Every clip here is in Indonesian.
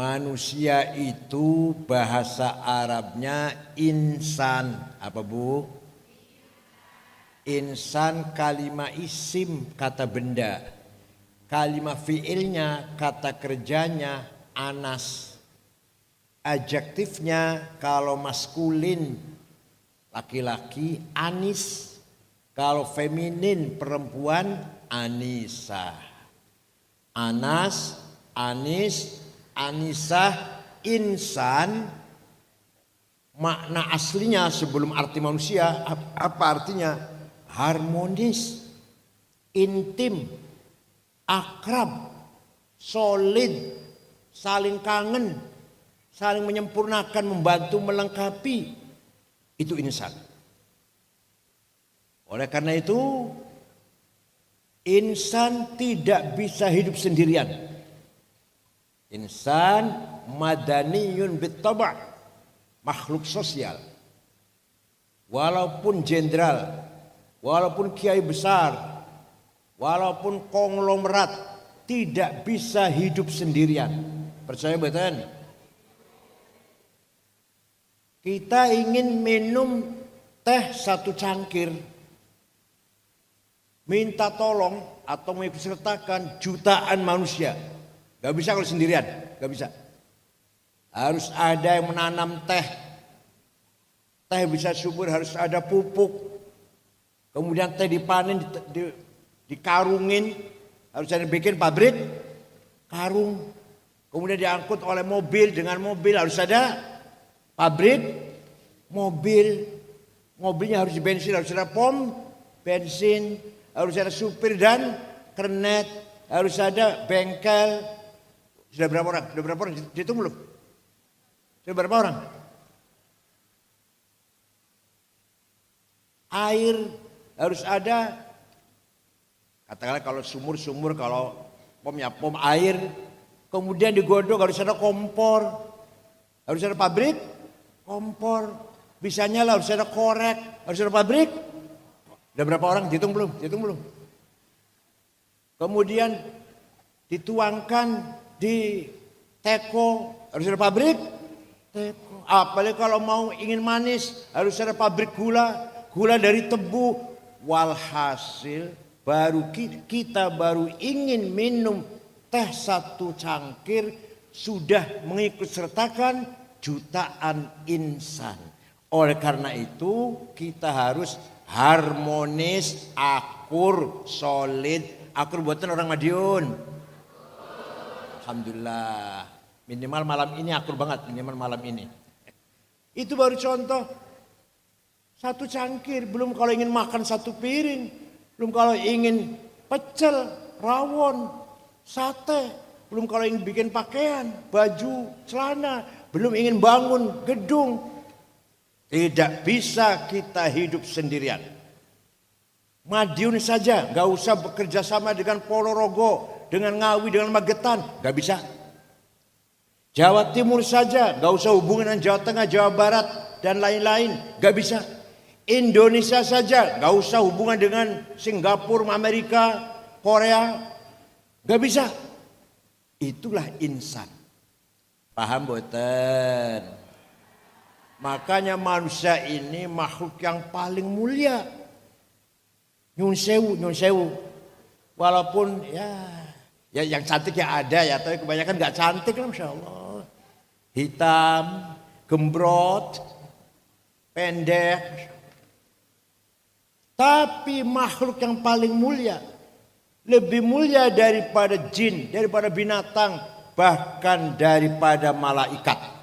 Manusia itu bahasa Arabnya insan. Apa Bu? Insan kalimah isim, kata benda. Kalimah fiilnya, kata kerjanya anas. Adjektifnya kalau maskulin laki-laki anis. Kalau feminin perempuan anisa. Anas, anis, anisah, insan. Makna aslinya sebelum arti manusia apa artinya? Harmonis, intim, akrab, solid, saling kangen, saling menyempurnakan, membantu, melengkapi. Itu insan. Oleh karena itu insan tidak bisa hidup sendirian. Insan madaniyun bittaba', makhluk sosial. Walaupun jenderal, walaupun kiai besar, walaupun konglomerat, tidak bisa hidup sendirian. Percaya betul? Kita ingin minum teh satu cangkir, minta tolong atau mengikutsertakan jutaan manusia. Gak bisa kalau sendirian, gak bisa. Harus ada yang menanam teh. Teh bisa subur, harus ada pupuk. Kemudian teh dipanen, dikarungin. Harus ada bikin pabrik karung. Kemudian diangkut oleh mobil, dengan mobil harus ada pabrik mobil. Mobilnya harus bensin, harus ada pom bensin. Harus ada supir dan kernet. Harus ada bengkel. Sudah berapa orang? Sudah berapa orang? Dihitung belum? Sudah berapa orang? Air harus ada. Katakanlah kalau sumur, kalau pom ya pom air. Kemudian digodok harus ada kompor. Harus ada pabrik kompor. Bisanya lah harus ada korek. Harus ada pabrik. Sudah berapa orang? Dihitung belum? Dihitung belum? Kemudian dituangkan di teko, harus ada pabrik teko. Apalagi kalau mau ingin manis harus ada pabrik gula, gula dari tebu. Walhasil kita baru ingin minum teh satu cangkir sudah mengikut sertakan jutaan insan. Oleh karena itu kita harus harmonis, akur, solid. Akur buatan orang Madiun. Alhamdulillah. Minimal malam ini akur banget, minimal malam ini. Itu baru contoh. Satu cangkir, belum kalau ingin makan satu piring. Belum kalau ingin pecel, rawon, sate. Belum kalau ingin bikin pakaian, baju, celana. Belum ingin bangun gedung. Tidak bisa kita hidup sendirian. Madiun saja, gak usah bekerja sama dengan Ponorogo, dengan Ngawi, dengan Magetan, gak bisa. Jawa Timur saja, gak usah hubungan dengan Jawa Tengah, Jawa Barat, dan lain-lain, gak bisa. Indonesia saja, gak usah hubungan dengan Singapura, Amerika, Korea, gak bisa. Itulah insan. Paham boten? Makanya manusia ini makhluk yang paling mulia. Nyun sewu. Walaupun ya yang cantik ya ada ya, tapi kebanyakan nggak cantik lah, Masya Allah. Hitam, gembrot, pendek. Tapi makhluk yang paling mulia, lebih mulia daripada jin, daripada binatang, bahkan daripada malaikat.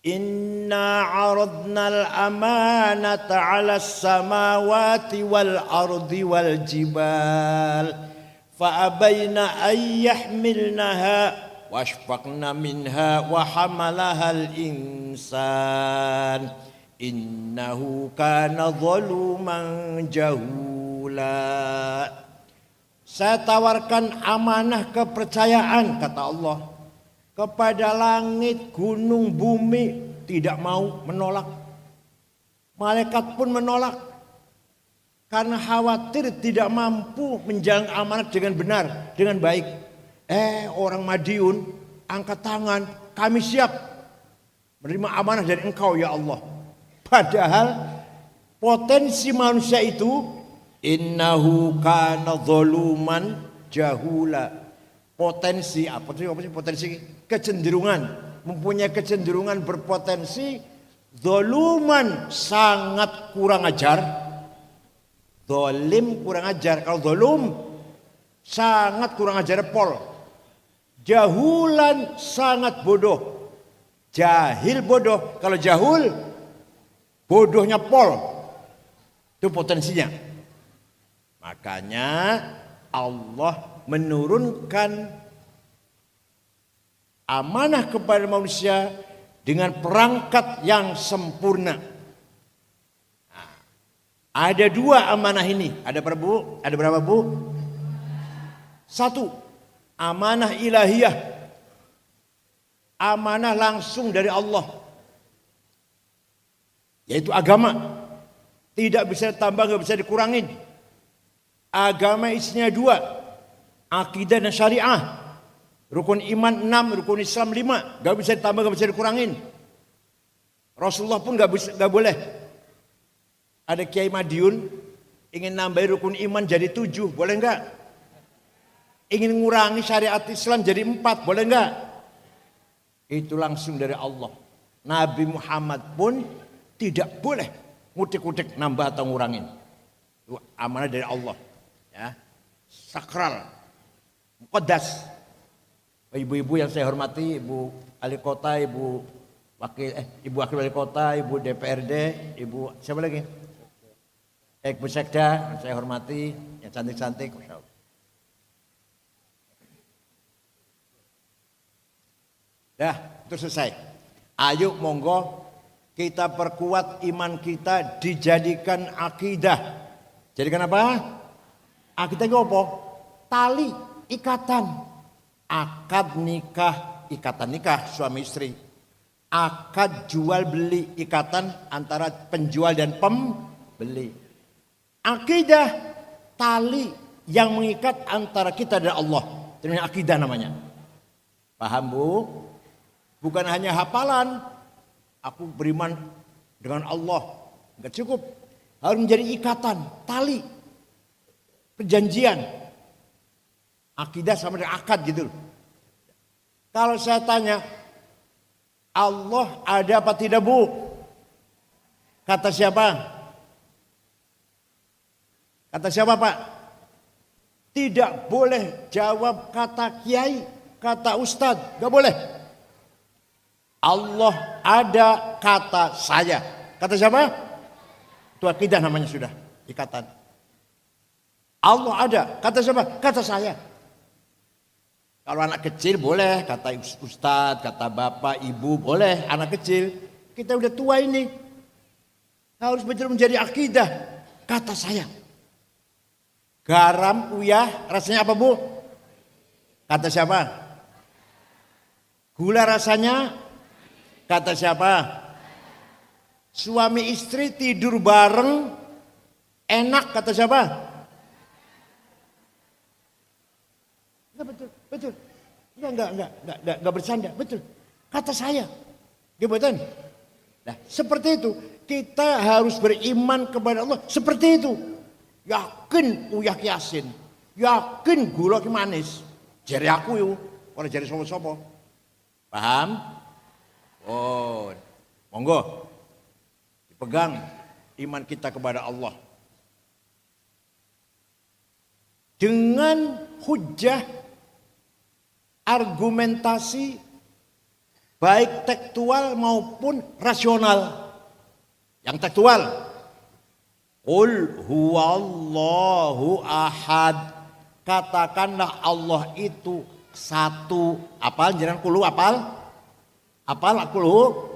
Inna aradnal amanata 'alas samawati wal ardi wal jibal fa abaina ay yahmilnaha washfaqna minha wa hamalahal insan innahu kana zaluman jahula. Saya tawarkan amanah kepercayaan, kata Allah, kepada langit, gunung, bumi, tidak mau, menolak. Malaikat pun menolak karena khawatir tidak mampu menjalankan amanat dengan benar, dengan baik. Orang Madiun angkat tangan, kami siap menerima amanah dari Engkau ya Allah. Padahal potensi manusia itu innahu kana zaluman jahula. Potensi apa sih? Potensi kecenderungan, mempunyai kecenderungan berpotensi zaluman, sangat kurang ajar. Zalim kurang ajar. Kalau zalum sangat kurang ajar pol. Jahulan sangat bodoh. Jahil bodoh. Kalau jahul bodohnya pol. Itu potensinya. Makanya Allah menurunkan amanah kepada manusia dengan perangkat yang sempurna. Nah, ada 2 amanah ini. Ada berapa Bu? Ada berapa Bu? 1, amanah ilahiyah. Amanah langsung dari Allah. Yaitu agama. Tidak bisa ditambah, tidak bisa dikurangin. Agama isinya 2. Akidah dan syariah. Rukun iman 6, rukun Islam 5. Gak bisa ditambah, gak bisa dikurangin. Rasulullah pun gak boleh. Ada Kiai Madiun ingin nambah rukun iman jadi 7, boleh enggak? Ingin ngurangi syariat Islam jadi 4, boleh enggak? Itu langsung dari Allah. Nabi Muhammad pun tidak boleh ngutik-ngutik nambah atau ngurangin. Itu amanah dari Allah. Ya. Sakral. Muqaddas. Ibu-ibu yang saya hormati, Ibu Wali Kota, Ibu Wakil Wali Kota, Ibu DPRD, Ibu siapa lagi? Ibu Sekda, saya hormati, yang cantik-cantik. Dah, itu selesai. Ayo monggo kita perkuat iman kita, dijadikan akidah. Jadikan apa? Akidah itu apa? Tali, ikatan. Akad nikah, ikatan nikah suami istri. Akad jual beli, ikatan antara penjual dan pembeli. Akidah, tali yang mengikat antara kita dan Allah. Itu akidah namanya. Paham Bu? Bukan hanya hafalan. Aku beriman dengan Allah. Enggak cukup. Harus menjadi ikatan, tali. Perjanjian. Akidah sama dengan akad gitu. Kalau saya tanya, Allah ada apa tidak Bu? Kata siapa? Kata siapa Pak? Tidak boleh jawab kata kiai, kata ustadz. Gak boleh. Allah ada kata saya. Kata siapa? Itu akidah namanya sudah. Ikatan. Allah ada. Kata siapa? Kata saya. Kalau anak kecil boleh, kata ustadz, kata bapak, ibu, boleh. Anak kecil, kita udah tua ini. Harus betul menjadi akidah. Kata saya. Garam, uyah, rasanya apa Bu? Kata siapa? Gula rasanya? Kata siapa? Suami istri tidur bareng, enak, kata siapa? Betul. Betul. Enggak bercanda, betul. Kata saya. Gimana? Nah, seperti itu. Kita harus beriman kepada Allah seperti itu. Yakin uyah yasin. Yakin gula ki manis. Jari aku yo, ora jari sapa-sapa. Paham? Oh, monggo. Dipegang iman kita kepada Allah. Dengan hujjah argumentasi baik tekstual maupun rasional. Yang tekstual, qul huwallahu ahad. Katakanlah Allah itu satu. Apal jenengan kulu apal? Apal kulu?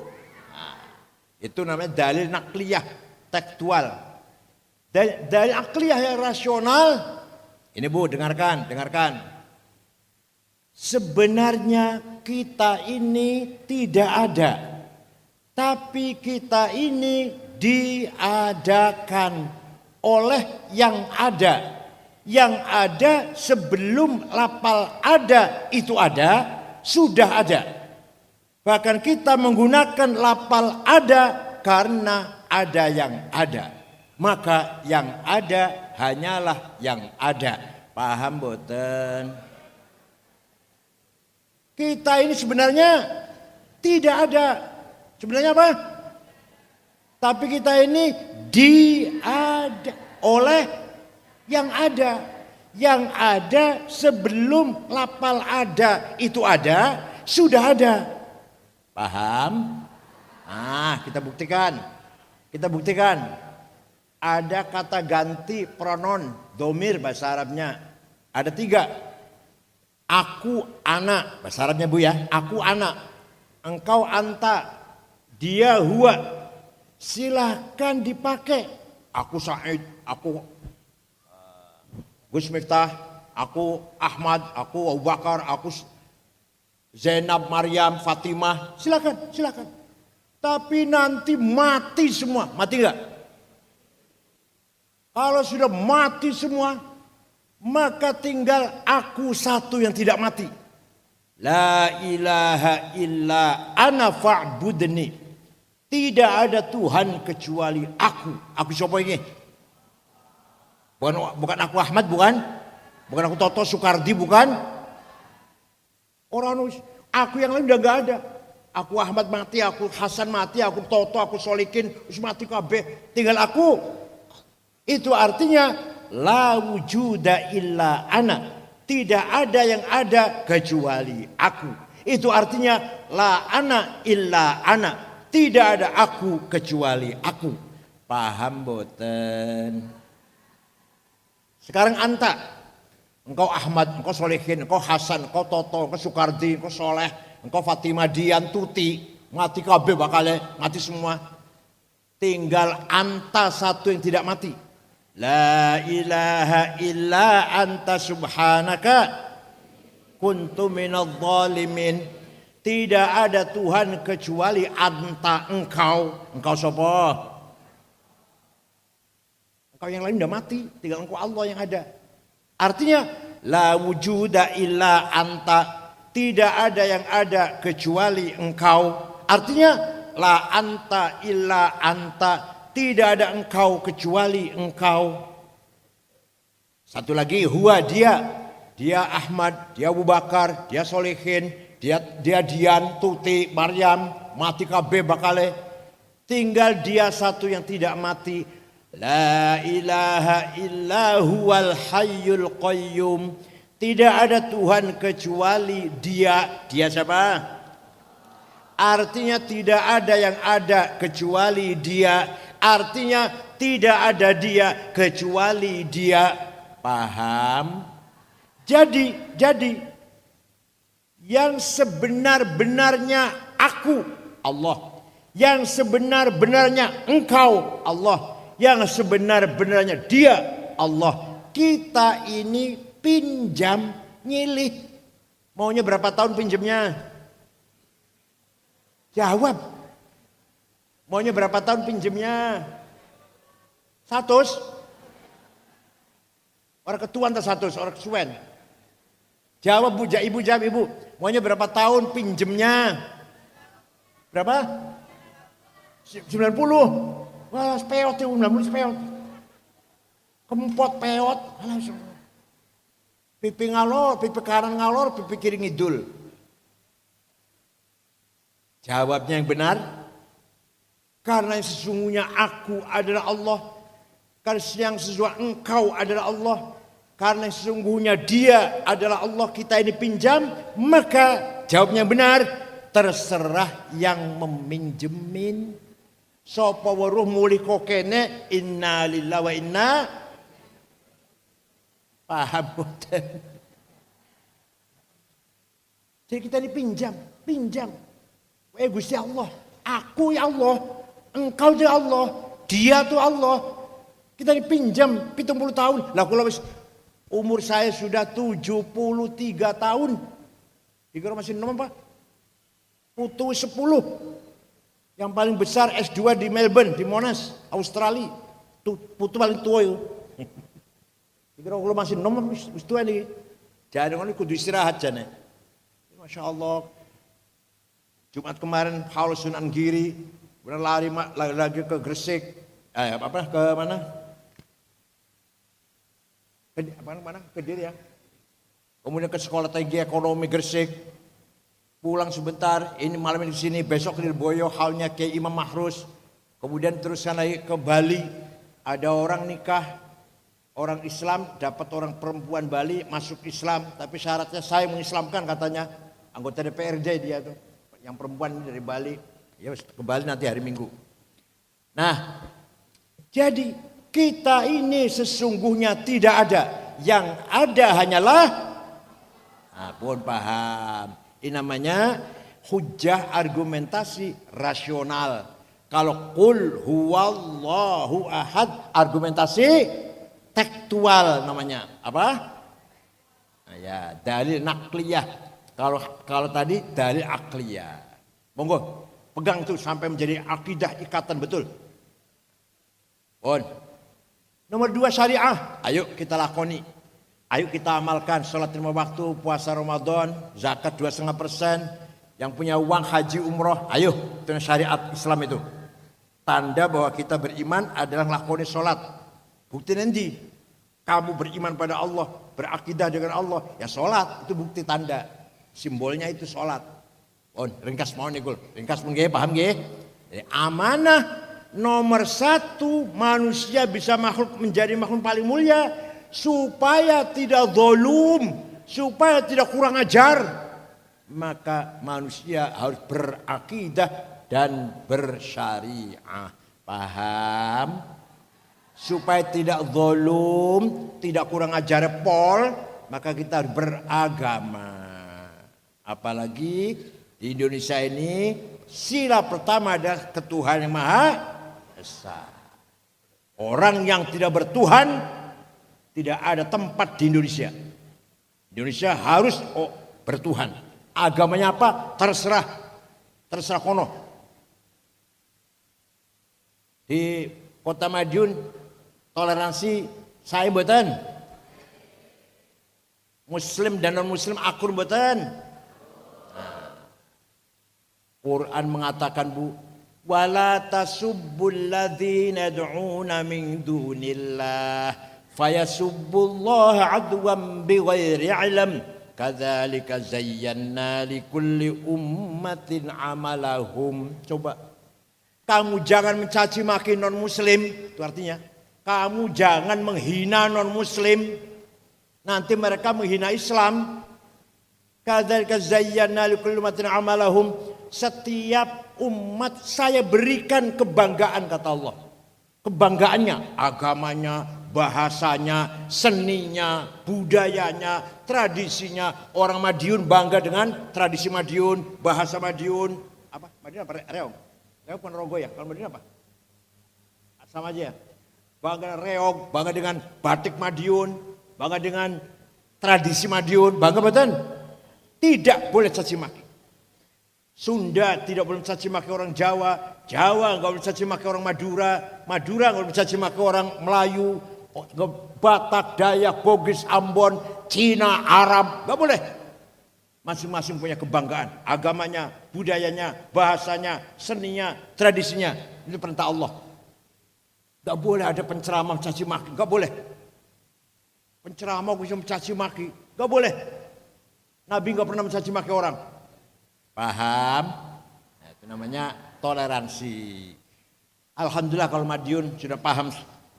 Nah, itu namanya dalil nakliyah tekstual. Dalil akliyah yang rasional. Ini Bu, dengarkan. Sebenarnya kita ini tidak ada, tapi kita ini diadakan oleh yang ada. Yang ada sebelum lapal ada itu ada, sudah ada. Bahkan kita menggunakan lafal ada karena ada yang ada. Maka yang ada hanyalah yang ada. Paham boten? Kita ini sebenarnya tidak ada. Sebenarnya apa? Tapi kita ini diada oleh yang ada. Yang ada sebelum lafal ada itu ada, sudah ada. Paham? Kita buktikan. Kita buktikan. Ada kata ganti pronoun domir bahasa Arabnya. Ada 3. Aku anak bahasa Arabnya Bu ya. Aku anak. Engkau anta. Dia huwa. Silahkan dipakai. Aku Said. Aku Gus Miftah. Aku Ahmad. Aku Abu Bakar. Aku Zainab, Maryam, Fatimah. Silakan. Tapi nanti mati semua. Mati enggak? Kalau sudah mati semua, maka tinggal aku satu yang tidak mati. La ilaha illa ana fa'budni. Tidak ada Tuhan kecuali aku. Aku siapa ini? Bukan aku Ahmad, bukan? Bukan aku Toto Sukardi, bukan? Orang aku yang lain udah gak ada. Aku Ahmad mati, aku Hasan mati, aku Toto, aku Solikin, mati kabeh. Tinggal aku. Itu artinya la wujuda illa ana. Tidak ada yang ada kecuali aku. Itu artinya la ana illa ana. Tidak ada aku kecuali aku. Paham boten? Sekarang anta. Engkau Ahmad, engkau Solihin, engkau Hasan, engkau Toto, engkau Sukardi, engkau Soleh, engkau Fatimah, Dian, Tuti. Mati kabeh bakal mati semua. Tinggal anta satu yang tidak mati. La ilaha illa anta subhanaka kuntu minadh dhalimin. Tidak ada Tuhan kecuali anta engkau. Engkau sapa? Engkau yang lain udah mati, tinggal engkau Allah yang ada. Artinya la wujuda illa anta. Tidak ada yang ada kecuali engkau. Artinya la anta illa anta. Tidak ada engkau kecuali engkau. Satu lagi huwa dia. Dia Ahmad, dia Abu Bakar, dia Solihin, dia Dian, Tuti, Maryam, mati kabeh bakale. Tinggal dia satu yang tidak mati. La ilaha illa huwal hayyul qayyum. Tidak ada Tuhan kecuali dia. Dia siapa? Artinya tidak ada yang ada kecuali dia. Artinya tidak ada dia kecuali dia. Paham? Jadi yang sebenar-benarnya aku Allah. Yang sebenar-benarnya engkau Allah. Yang sebenar-benarnya dia Allah. Kita ini pinjam nyilih. Maunya berapa tahun pinjamnya? Jawab. Maunya berapa tahun pinjemnya? 100. Orang ketuan tak 100, orang kesuwen. Jawab Bu, ibu jawab ibu. Maunya berapa tahun pinjemnya? Berapa? 90. Wah, speot itu 90 speot. Kempot peot. Pipi ngalor, pipi kanan ngalor, pipi kiri ngidul. Jawabnya yang benar. Karena yang sesungguhnya aku adalah Allah. Karena yang sesungguhnya engkau adalah Allah. Karena yang sesungguhnya dia adalah Allah. Kita ini pinjam. Maka jawabnya benar. Terserah yang meminjemin. Sapa weruh mulih kokene. Inna lillahi wa inna. Paham boten? Jadi kita ini pinjam. Gusti Allah. Aku ya Allah. Engkau ya Allah, dia tuh Allah. Kita dipinjam 70 tahun. Lah kalau umur saya sudah 73 tahun. Dikira masih nom Pak? Putu 10. Yang paling besar S2 di Melbourne, di Monash, Australia. Putu paling tua itu. Dikira kalau masih nom wis tua nih. Jadi ngono kudu istirahat jane. Masya Allah. Jumat kemarin Paul Sunan Giri, kemudian lagi ke Gresik, ke mana? Kediri ya. Kemudian ke sekolah tinggi ekonomi Gresik, pulang sebentar, ini malam di sini, besok di Lirboyo, halnya Kiai Imam Mahrus. Kemudian teruskan lagi ke Bali, ada orang nikah, orang Islam dapat orang perempuan Bali masuk Islam, tapi syaratnya saya mengislamkan katanya, anggota DPRD dia tuh, yang perempuan dari Bali, ya ke Bali nanti hari Minggu. Nah, jadi kita ini sesungguhnya tidak ada, yang ada hanyalah, pun paham, ini namanya hujah argumentasi rasional. Kalau qul huwallahu ahad, argumentasi tekstual namanya. Apa? Nah, ya, dalil nakliyah. Kalau tadi dalil akliyah. Monggo, pegang tuh sampai menjadi akidah ikatan betul. Nomor 2 syariah. Ayo kita lakoni. Ayo kita amalkan salat 5 waktu, puasa Ramadan, zakat 2,5%. Yang punya uang haji umroh, ayo itu syariat Islam itu. Tanda bahwa kita beriman adalah lakoni salat. Bukti nanti kamu beriman pada Allah, berakidah dengan Allah, ya salat itu bukti tanda. Simbolnya itu salat. Ringkas mau nih, ringkas mungkin paham nggih? Amanah nomor 1 manusia bisa menjadi makhluk paling mulia supaya tidak zalim, supaya tidak kurang ajar. Maka manusia harus berakidah dan bersyariah. Paham? Supaya tidak zalim, tidak kurang ajar pol, maka kita harus beragama. Apalagi di Indonesia ini sila pertama adalah ketuhanan yang Maha Esa. Orang yang tidak bertuhan tidak ada tempat di Indonesia. Indonesia harus bertuhan. Agamanya apa? Terserah kono. Di Kota Madiun toleransi saya mboten. Muslim dan non muslim akur mboten. Quran mengatakan wala tasubbul ladzina yad'una min dunillah fayasubbullaha adwan bighairi ilm kadzalika zayyana likulli ummatin amalahum. Coba kamu jangan mencaci maki non muslim, itu artinya kamu jangan menghina non muslim, nanti mereka menghina Islam. Kadzalika zayyana likulli ummatin amalahum. Setiap umat saya berikan kebanggaan, kata Allah. Kebanggaannya, agamanya, bahasanya, seninya, budayanya, tradisinya. Orang Madiun bangga dengan tradisi Madiun, bahasa Madiun. Apa? Madiun apa? Reog. Reog Ponorogo ya? Kalau Madiun apa? Sama aja ya. Bangga dengan reog, bangga dengan batik Madiun, bangga dengan tradisi Madiun. Bangga betul? Tidak boleh caci maki. Sunda tidak boleh mencaci maki orang Jawa, Jawa enggak boleh mencaci maki orang Madura, Madura enggak boleh mencaci maki orang Melayu, Batak, Dayak, Bugis, Ambon, Cina, Arab, enggak boleh. Masing-masing punya kebanggaan, agamanya, budayanya, bahasanya, seninya, tradisinya. Itu perintah Allah. Enggak boleh ada penceramah mencaci maki, enggak boleh. Penceramah bisa mencaci maki, enggak boleh. Nabi enggak pernah mencaci maki orang. Paham? Nah, itu namanya toleransi. Alhamdulillah kalau Madiun sudah paham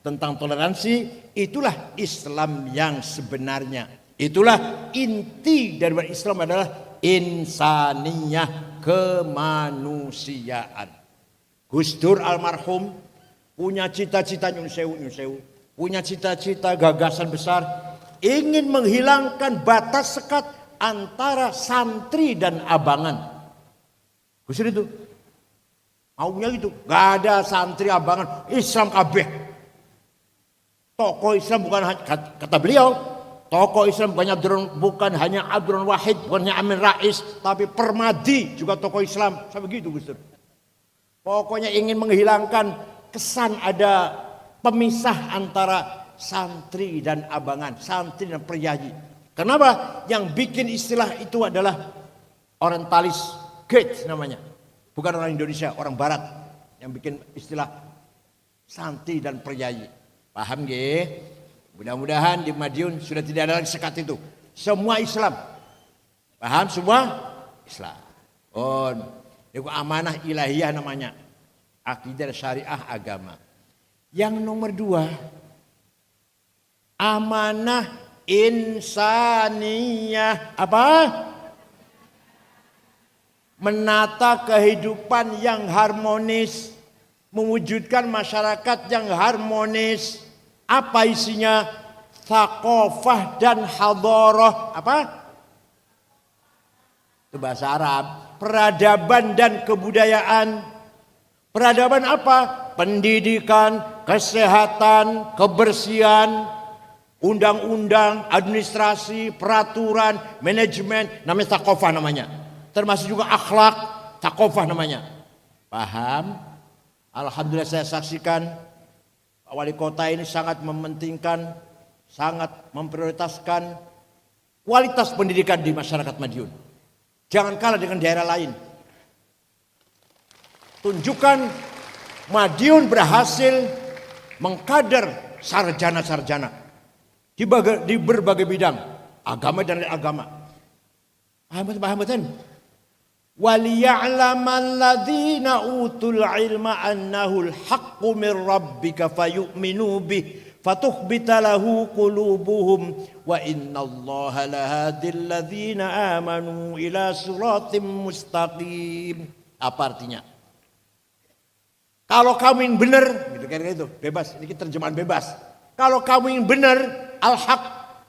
tentang toleransi, itulah Islam yang sebenarnya. Itulah inti dari Islam adalah insaniyah, kemanusiaan. Gus Dur almarhum punya cita-cita nyun sewu, punya cita-cita gagasan besar, ingin menghilangkan batas sekat antara santri dan abangan. Gus Dur itu maunya gitu, gak ada santri abangan, Islam kabeh. Tokoh Islam bukan, kata beliau, tokoh Islam bukan hanya Abdurrahman Wahid, bukan hanya Amin Rais, tapi Permadi juga tokoh Islam. Sampai begitu Gus Dur. Pokoknya ingin menghilangkan kesan ada pemisah antara santri dan abangan, santri dan priyayi. Kenapa? Yang bikin istilah itu adalah Orientalis Gates namanya. Bukan orang Indonesia, orang Barat yang bikin istilah santi dan priayi. Paham nggih? Mudah-mudahan di Madiun sudah tidak ada lagi sekat itu. Semua Islam. Paham semua? Islam. Oh, itu amanah ilahiyah namanya. Akidah syariah agama. Yang nomor 2, amanah insaniyah. Apa? Menata kehidupan yang harmonis, mewujudkan masyarakat yang harmonis. Apa isinya? Thaqafah dan hadharah. Apa? Itu bahasa Arab. Peradaban dan kebudayaan. Peradaban apa? Pendidikan, kesehatan, kebersihan, undang-undang, administrasi, peraturan, manajemen. Namanya thaqafah namanya. Termasuk juga akhlak, thaqafah namanya. Paham? Alhamdulillah saya saksikan Pak Wali Kota ini sangat mementingkan, sangat memprioritaskan kualitas pendidikan di masyarakat Madiun. Jangan kalah dengan daerah lain. Tunjukkan Madiun berhasil mengkader sarjana-sarjana di berbagai bidang, agama dan agama. Paham betul? وَلِيَعْلَمَ الَّذِينَ أُوتُوا الْعِلْمَ أَنَّهُ الْحَقُّ مِنْ رَبِّكَ فَيُؤْمِنُوا بِهِ فَتُخْبِتَ لَهُ قُلُوبُهُمْ وَإِنَّ اللَّهَ لَهَادِي الَّذِينَ آمَنُوا إِلَى صِرَاطٍ مُسْتَقِيمٍ. Apa artinya? Kalau kamu yang benar, gitu kayak itu, bebas. Ini terjemahan bebas. Kalau kamu yang benar, al-haq,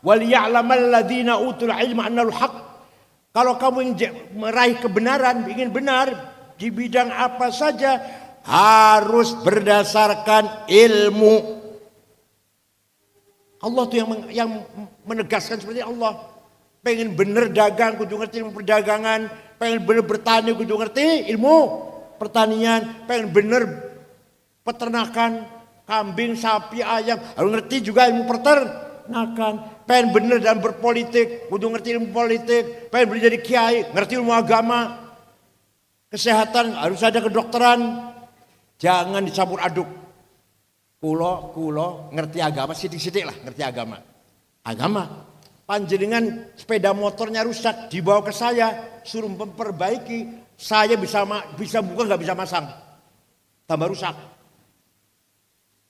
وَلِيَعْلَمَ الَّذِينَ أُوتُوا الْعِلْمَ أَنَّهُ الْحَقُّ. Kalau kamu ingin meraih kebenaran, ingin benar di bidang apa saja, harus berdasarkan ilmu. Allah tuh yang menegaskan seperti Allah. Pengen benar dagang, kudu ngerti ilmu perdagangan. Pengen benar bertani, kudu ngerti ilmu pertanian. Pengen benar peternakan, kambing, sapi, ayam, harus ngerti juga ilmu peternakan. Pengen bener dan berpolitik, kudu ngerti ilmu politik. Pengen bener jadi kiai, ngerti ilmu agama. Kesehatan, harus ada kedokteran. Jangan dicampur aduk. Kulo ngerti agama, sidik-sidik lah ngerti agama. Agama. Panjenengan sepeda motornya rusak, dibawa ke saya, suruh memperbaiki. Saya bisa buka, nggak bisa masang. Tambah rusak.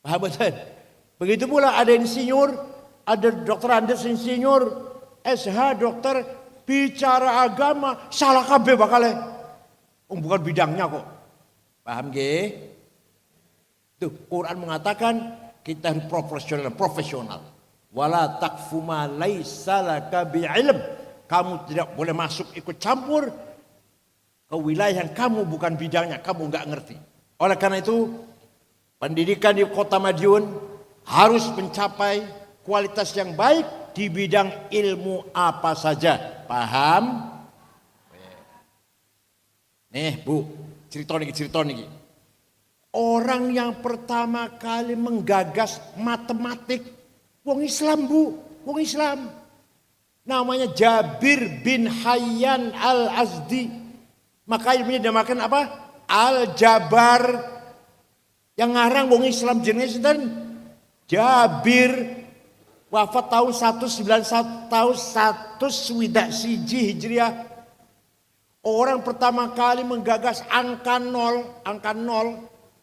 Paham betul? Begitu pula ada insinyur, ada dokter Andes insinyur, SH dokter, bicara agama, salah kabeh bakale. Bukan bidangnya kok. Paham nggih? Tuh, Quran mengatakan kita harus profesional. Wala taqfu ma laisa laka bi'ilm. Kamu tidak boleh masuk ikut campur ke wilayah yang kamu bukan bidangnya, kamu enggak ngerti. Oleh karena itu, pendidikan di Kota Madiun harus mencapai kualitas yang baik di bidang ilmu apa saja. Paham? Nih Bu, cerita nih. Orang yang pertama kali menggagas matematik, wong Islam Bu, wong Islam. Namanya Jabir bin Hayyan al-Azdi. Maka ilmunya dinamakan apa? Al-Jabar. Yang ngarang wong Islam jenis dan Jabir. Wafat tahun 191 tahun 101 Hijriah. Orang pertama kali menggagas angka nol.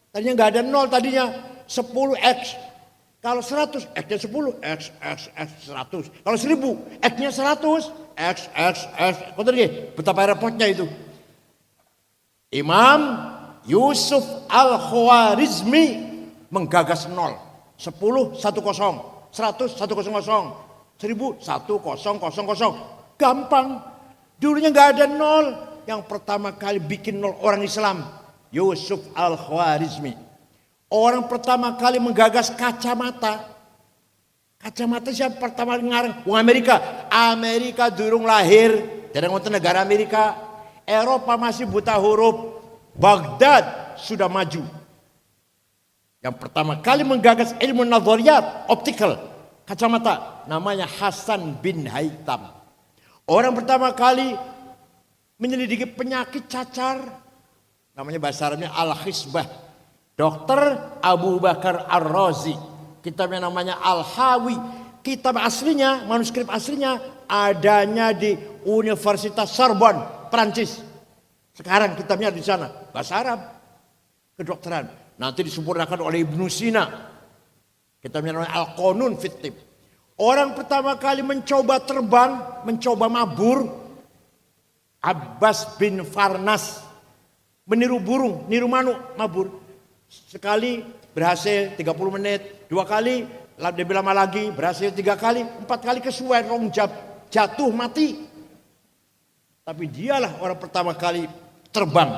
Tadinya nggak ada nol tadinya. 10x. Kalau 100, x-nya 10, x 100. Kalau 1000, x-nya 100, x. Kau tahu betapa repotnya itu. Imam Yusuf Al-Khwarizmi menggagas nol. 10, 10. 100, 100, 1000, 1000. Gampang. Dulunya nggak ada nol. Yang pertama kali bikin nol orang Islam, Yusuf Al-Khwarizmi. Orang pertama kali menggagas kacamata. Kacamata siapa pertama ngarang? Wong Amerika. Amerika durung lahir. Dari negara Amerika. Eropa masih buta huruf. Baghdad sudah maju. Yang pertama kali menggagas ilmu nazariyat, optical, kacamata, namanya Hasan bin Haytham. Orang pertama kali menyelidiki penyakit cacar. Namanya bahasa Arabnya Al-Khisbah. Dr. Abu Bakar Ar-Razi. Kitabnya namanya Al-Hawi. Kitab aslinya, manuskrip aslinya adanya di Universitas Sorbonne, Prancis. Sekarang kitabnya di sana, bahasa Arab, kedokteran. Nanti disempurnakan oleh Ibnu Sina. Kitabnya namanya Al-Qanun fit Tibb. Orang pertama kali mencoba terbang, mencoba mabur, Abbas bin Farnas. Meniru burung, niru manuk, mabur. Sekali berhasil 30 menit, 2 kali, lebih lama lagi, berhasil 3 kali, 4 kali kesuwen, jatuh mati. Tapi dialah orang pertama kali terbang,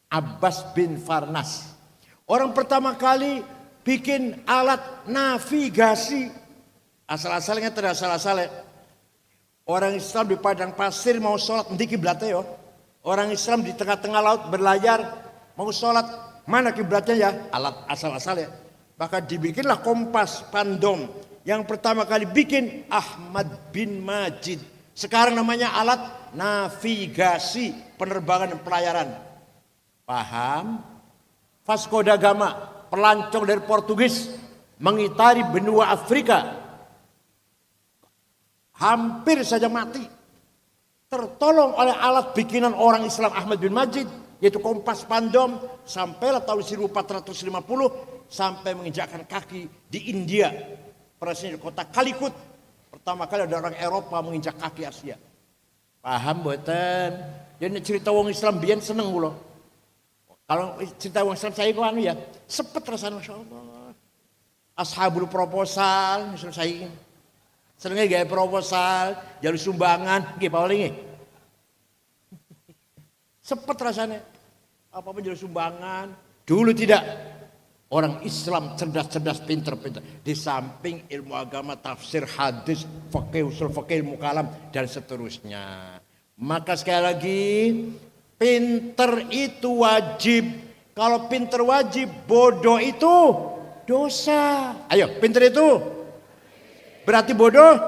Abbas bin Farnas. Orang pertama kali bikin alat navigasi. Asal-asalnya tidak asal-asalnya. Orang Islam di padang pasir mau sholat, nanti kiblatnya yo. Orang Islam di tengah-tengah laut berlayar, mau sholat, mana kiblatnya ya? Alat asal-asalnya. Maka dibikinlah kompas pandom. Yang pertama kali bikin Ahmad bin Majid. Sekarang namanya alat navigasi penerbangan dan pelayaran. Paham? Vasco da Gama, pelancong dari Portugis, mengitari benua Afrika. Hampir saja mati. Tertolong oleh alat bikinan orang Islam Ahmad bin Majid, yaitu kompas pandom. Sampailah tahun 1450 sampai menginjakkan kaki di India. Persisnya di kota Calicut. Pertama kali ada orang Eropa menginjak kaki Asia. Paham boten? Jadi cerita wong Islam biyen seneng kula. Kalau cerita wong Islam saya kok anu ya, sepet rasanya masyaallah. Ashabul proposal misal saya senengnya gaya proposal, jalur sumbangan, nggih paling nggih. Sepet rasanya. Apa-apa jalur sumbangan. Dulu tidak. Orang Islam cerdas-cerdas, pinter-pinter. Di samping ilmu agama, tafsir, hadis, fikih, usul fikih, ilmu kalam dan seterusnya. Maka sekali lagi, pinter itu wajib. Kalau pinter wajib, bodoh itu dosa. Ayo, pinter itu berarti bodoh.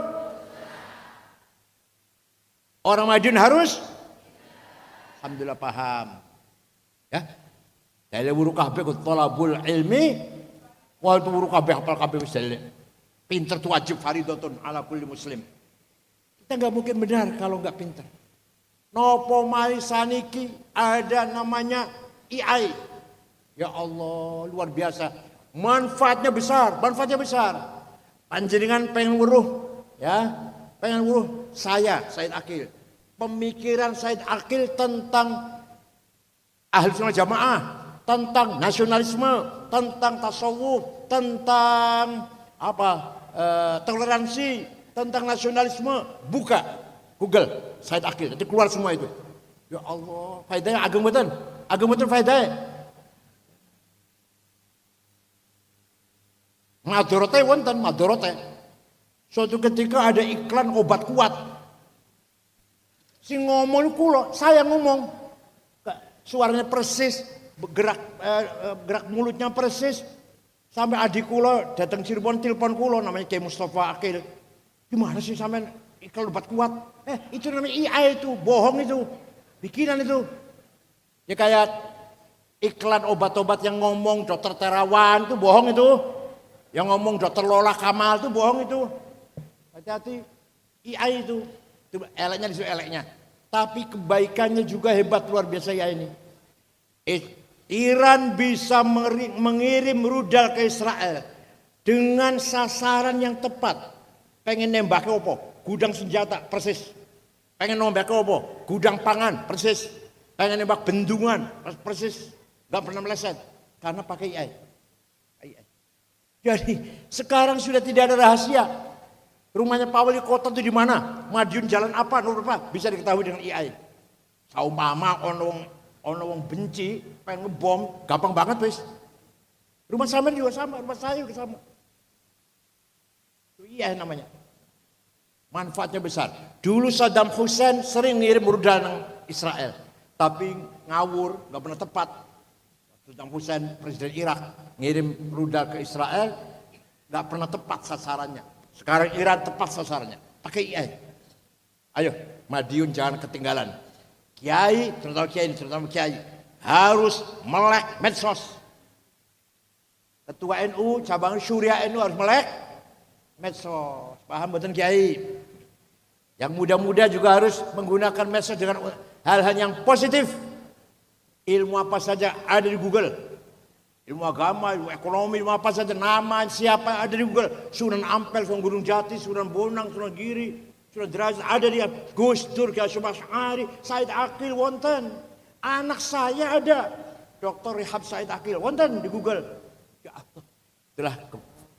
Orang Madiun harus, alhamdulillah paham. Ya. Dalil wuru kabeh ku thalabul ilmi wa wuru kabeh hafal kabeh wis dalil. Pinter itu wajib fardhatun ala kulli muslim. Kita enggak mungkin benar kalau enggak pinter. Nopo mari saniki ada namanya AI. Ya Allah, luar biasa. Manfaatnya besar, manfaatnya besar. Panjenengan pengen wuruh, ya, pengen wuruh saya Said Akil. Pemikiran Said Akil tentang ahli sunnah jamaah, tentang nasionalisme, tentang tasawuf, tentang toleransi, tentang nasionalisme, buka Google Said Akil, nanti keluar semua itu. Ya Allah, faedahnya ageng betul faedahnya. Madorote wonten, madorote. Suatu ketika ada iklan obat kuat. Si ngomong kula, saya ngomong. Suaranya persis, gerak mulutnya persis. Sampai adik kula datang Cirebon telepon kula namanya Kiai Mustafa Akil. Gimana sih sampean iklan obat kuat? Itu namanya AI itu, bohong itu. Bikinan itu. Ya kayak iklan obat-obat yang ngomong Dokter Terawan itu bohong itu. Yang ngomong Dokter Lola Kamal itu bohong itu. Hati-hati. AI itu eleknya disitu eleknya. Tapi kebaikannya juga hebat luar biasa ya ini. Iran bisa mengirim rudal ke Israel dengan sasaran yang tepat. Pengen nembaknya apa? Gudang senjata persis. Pengen nembaknya apa? Gudang pangan persis. Pengen nembak bendungan persis. Gak pernah meleset karena pakai AI. Jadi sekarang sudah tidak ada rahasia. Rumahnya Pak Wali Kota itu di mana? Madiun jalan apa? Nomor apa? Bisa diketahui dengan AI. Saumama ono wong benci, pengen ngebom, gampang banget wis. Rumah sama juga sama, rumah saya juga sama. Itu AI namanya. Manfaatnya besar. Dulu Saddam Hussein sering ngirim rudal nang Israel, tapi ngawur, nggak pernah tepat. Saddam Hussein presiden Irak ngirim rudal ke Israel, nggak pernah tepat sasarannya. Sekarang Iran tepat sasarannya, pakai AI. Ayo, Madiun jangan ketinggalan. Kiai, terutama kiai, harus melek medsos. Ketua NU, cabang Syuriah NU harus melek medsos. Paham betul kiai? Yang muda-muda juga harus menggunakan medsos dengan hal-hal yang positif. Ilmu apa saja ada di Google. Ilmu agama, ilmu ekonomi, ilmu apa saja, nama siapa ada di Google. Sunan Ampel, Sunan Gunung Jati, Sunan Bonang, Sunan Giri, Sunan Derajat ada dia. Gus Dur, Kiai Hasyim Asy'ari, Said Akil wonten. Anak saya ada, Dr. Rehab Said Akil wonten di Google. Ya Allah, itulah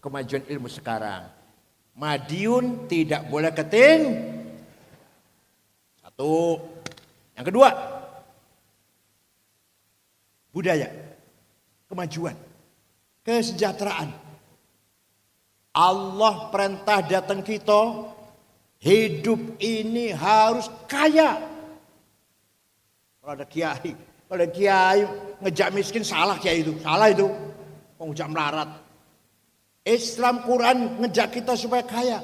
kemajuan ilmu sekarang. Madiun tidak boleh keting. Satu. Yang kedua, budaya. Kemajuan, kesejahteraan. Allah perintah datang kita, hidup ini harus kaya. Kalau ada kiai ngejak miskin, salah kiai itu, salah itu. Ngejak melarat. Islam Quran ngejak kita supaya kaya.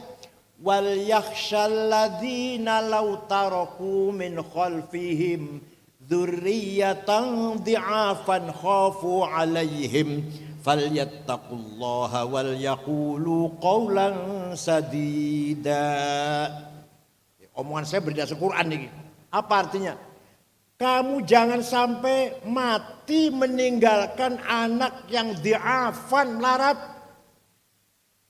Wal yakhshal ladzina law taraku min khalfihim dzurriyyatan dhi'afan khafu 'alaihim falyattaqullaha wal yaqulu qawlan sadida. Omongan saya berdasar Quran ini. Apa artinya? Kamu jangan sampai mati meninggalkan anak yang dhi'afan melarat.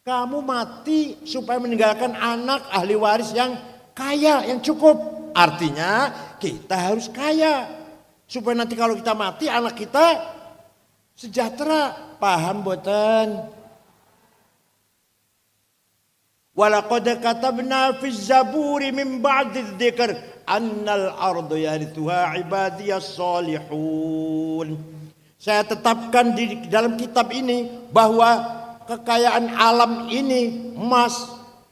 Kamu mati supaya meninggalkan anak ahli waris yang kaya, yang cukup. Artinya kita harus kaya supaya nanti kalau kita mati anak kita sejahtera. Paham boten? Walaqad katabna fiz zaburi min ba'di dzikr annal ardu yarithuha ibadiyas salihun. Saya tetapkan di dalam kitab ini bahwa kekayaan alam ini emas,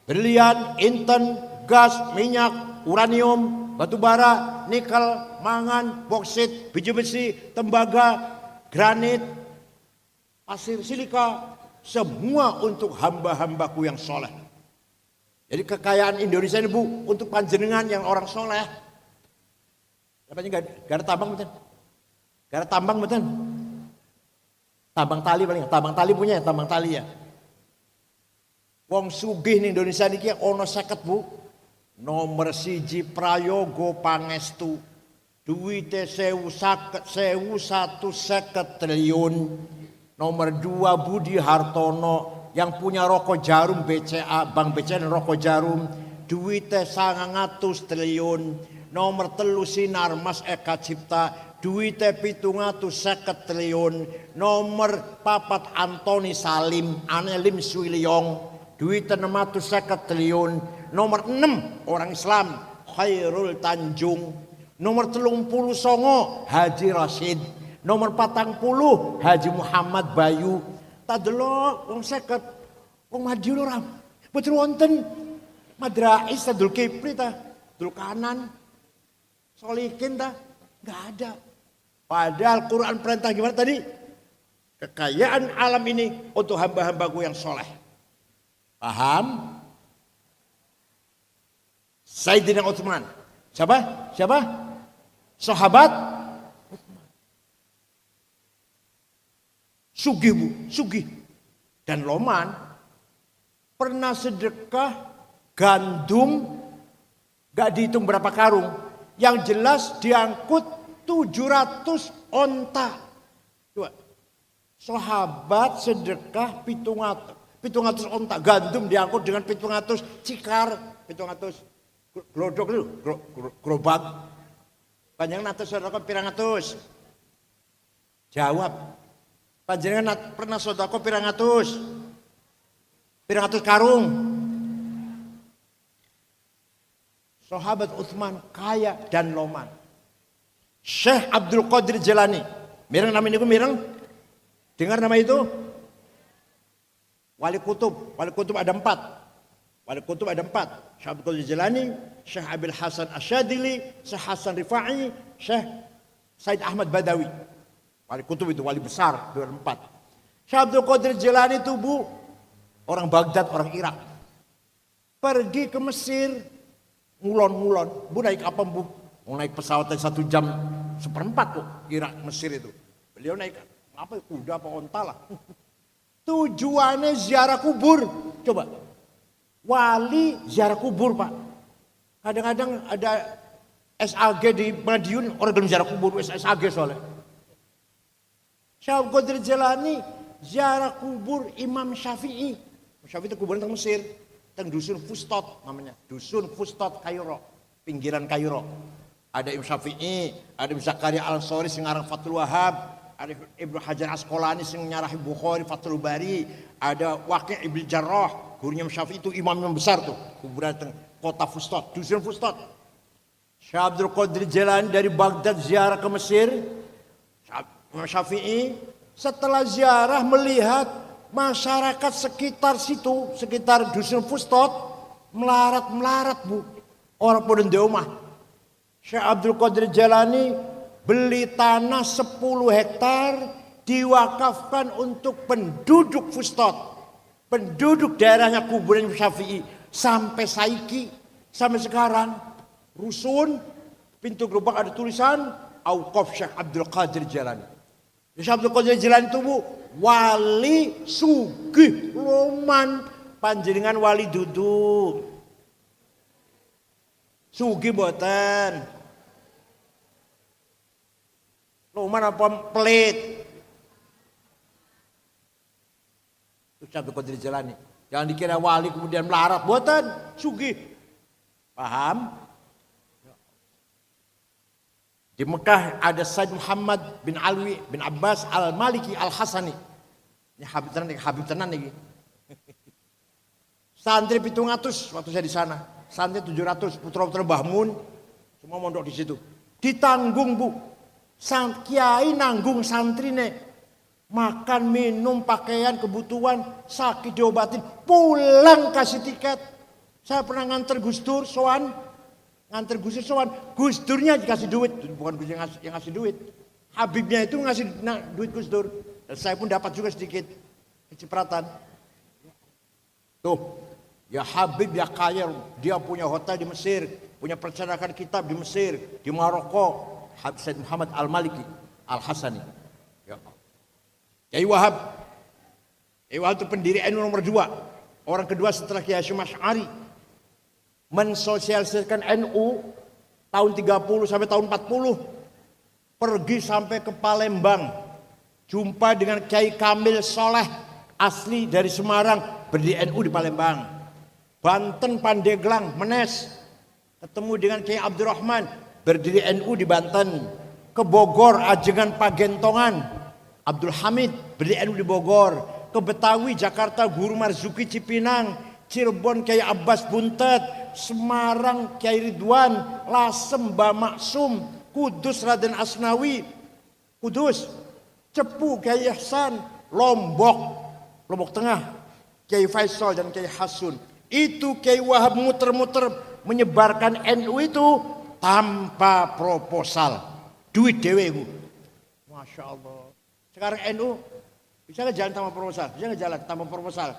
berlian, inten, gas, minyak, uranium, batu bara, nikel, mangan, boksit, biji besi, tembaga, granit, pasir silika, semua untuk hamba-hambaku yang soleh. Jadi kekayaan Indonesia ini Bu, untuk panjenengan yang orang soleh. Apanya gak ada tambang betul? Gak ada tambang betul? Tambang tali paling, tambang tali punya ya, tambang tali ya. Wong sugih nih Indonesia ini ono 50 Bu. Nomor 1 prayoga pangestu, duwite 1.150 triliun. Nomor 2 Budi Hartono yang punya rokok jarum BCA, Bank BCA dan rokok jarum, duwite 900 triliun. Nomor 3 Sinarmas Eka Cipta, duwite 750 triliun. Nomor 4 Antoni Salim, Anelim Suiliong, duwite 650 triliun. Nomor 6 orang Islam Khairul Tanjung. Nomor 39 Haji Rashid. Nomor 40 Haji Muhammad Bayu. Tak delok wong 50 wong Madiun ora. Betul wonten Madrais Abdul Kipli ta, Abdul Kanan, Solikin ta, enggak ada. Padahal Quran perintah gimana tadi? Kekayaan alam ini untuk hamba-hambaku yang soleh. Paham? Sayyidina Utsman. Siapa? Sahabat Utsman. Sugih Bu, sugih. Dan Loman pernah sedekah gandum gak dihitung berapa karung. Yang jelas diangkut 700 onta. Coba. Sahabat sedekah 700 onta gandum diangkut dengan 700 cikar, 700 glodok itu, gerobak. Panjenengan atus sedekah pirang atus? Jawab. Panjenengan pernah sedekah pirang atus? Pirang atus karung? Sahabat Utsman kaya dan loman. Syekh Abdul Qadir Jilani. Mireng nama ini mireng? Dengar nama itu? Wali Kutub ada 4. Syekh Abdul Qadir Jilani, Syekh Abil Hasan Asyadili, Syekh Hasan Rifai, Syekh Said Ahmad Badawi. Wali Kutub itu wali besar, 4. Syekh Abdul Qadir Jilani itu Bu, orang Baghdad, orang Irak. Pergi ke Mesir, ngulon-ngulon. Bu naik apa Bu? Mau naik pesawat 1 jam 1/4 kok Irak Mesir itu. Beliau naik apa kuda apa onta lah. Tujuannya ziarah kubur. Coba. Wali ziarah kubur, Pak. Kadang-kadang ada SAG di Madiun, orang belum ziarah kubur, SAG soalnya. Syekh Abdul Qadir Jilani ziarah kubur Imam Syafi'i. Syafi'i itu kuburan di Mesir, di dusun Fustot namanya, dusun Fustot Kairo, pinggiran Kairo. Ada Imam Syafi'i, ada Ibnu Zakaria Al-Ansari sing ngarang Fathul Wahhab, ada Ibnu Hajar Asqalani sing nyarah Bukhari, Fathul Bari, ada Waqi' Ibnu Jarrah, gurunya Imam Syafi'i itu imam yang besar tuh, kuburan di kota Fustot, dusun Fustot. Syekh Abdul Qadir Jilani dari Baghdad ziarah ke Mesir. Imam Syafi'i setelah ziarah melihat masyarakat sekitar situ, sekitar dusun Fustot melarat Bu. Orang pada di rumah. Syekh Abdul Qadir Jilani beli tanah 10 hektar diwakafkan untuk penduduk Fustot. Penduduk daerahnya kuburan Imam Syafi'i sampai saiki, sampai sekarang rusun pintu gerbang ada tulisan Auqaf Syekh Abdul Qadir Jilani. Syekh Abdul Qadir Jilani itu Bu, wali sugih loman, panjenengan wali duduk. Sugih mboten. Loman apa pelit? Syekh Abdul Qadir Jilani. Jangan dikira wali kemudian melarat, mboten, sugih. Paham? Di Mekah ada Said Muhammad bin Alwi bin Abbas Al-Maliki Al-Hasani. Ini Habib tenan nih. Santri 700 waktu saya di sana. Santri 700 putra-putra Mbah Mun semua mondok di situ. Ditanggung Bu. Kiai nanggung santrine. Makan, minum, pakaian, kebutuhan, sakit diobatin, pulang kasih tiket. Saya pernah nganter Gus Dur sowan. Nganter Gus Dur sowan, Gus Durnya dikasih duit, bukan Gus yang ngasih duit. Habibnya itu ngasih duit Gus Dur. Dan saya pun dapat juga sedikit kecipratan. Tuh, ya Habib ya kaya, dia punya hotel di Mesir, punya percetakan kitab di Mesir, di Maroko. Habib Said Muhammad Al-Maliki Al-Hasani. Ya. Kiai Wahab. Kiai Wahab itu pendiri NU nomor 2. Orang kedua setelah Kiai Hasyim Asy'ari. Mensosialisasikan NU tahun 30 sampai tahun 40, pergi sampai ke Palembang, jumpa dengan Kiai Kamil Soleh asli dari Semarang, berdiri NU di Palembang. Banten Pandeglang Menes, ketemu dengan Kiai Abdurrahman, berdiri NU di Banten. Ke Bogor Ajengan Pagentongan, Abdul Hamid, berdiri NU di Bogor. Ke Betawi Jakarta Guru Marzuki Cipinang, Cirebon Kiai Abbas Buntet, Semarang Kiai Ridwan, Lasem Mbah Maksum, Kudus Raden Asnawi, Kudus, Cepu Kiai Ihsan, Lombok Tengah Kiai Faisal dan Kiai Hasun. Itu Kiai Wahab muter-muter menyebarkan NU itu tanpa proposal, duit dewe Bu. Masya Allah. Sekarang NU bisa nggak jalan tanpa proposal? Bisa nggak jalan tanpa proposal?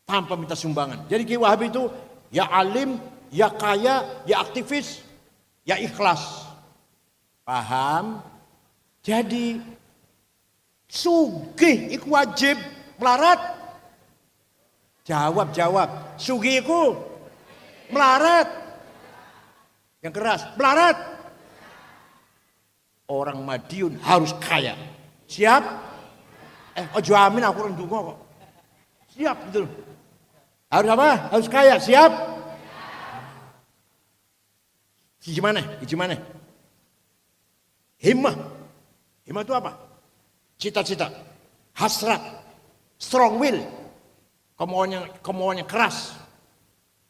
Tanpa minta sumbangan. Jadi Kiai Wahab itu ya alim, ya kaya, ya aktivis, ya ikhlas. Paham? Jadi sugih iku wajib melarat. Jawab. Sugih iku melarat. Yang keras, melarat. Orang Madiun harus kaya. Siap? Ojo amin aku orang dungo kok. Siap betul. Harus apa? Harus kaya. Siap? Gimana? Himmah itu apa? Cita-cita, hasrat, strong will, kemauannya keras.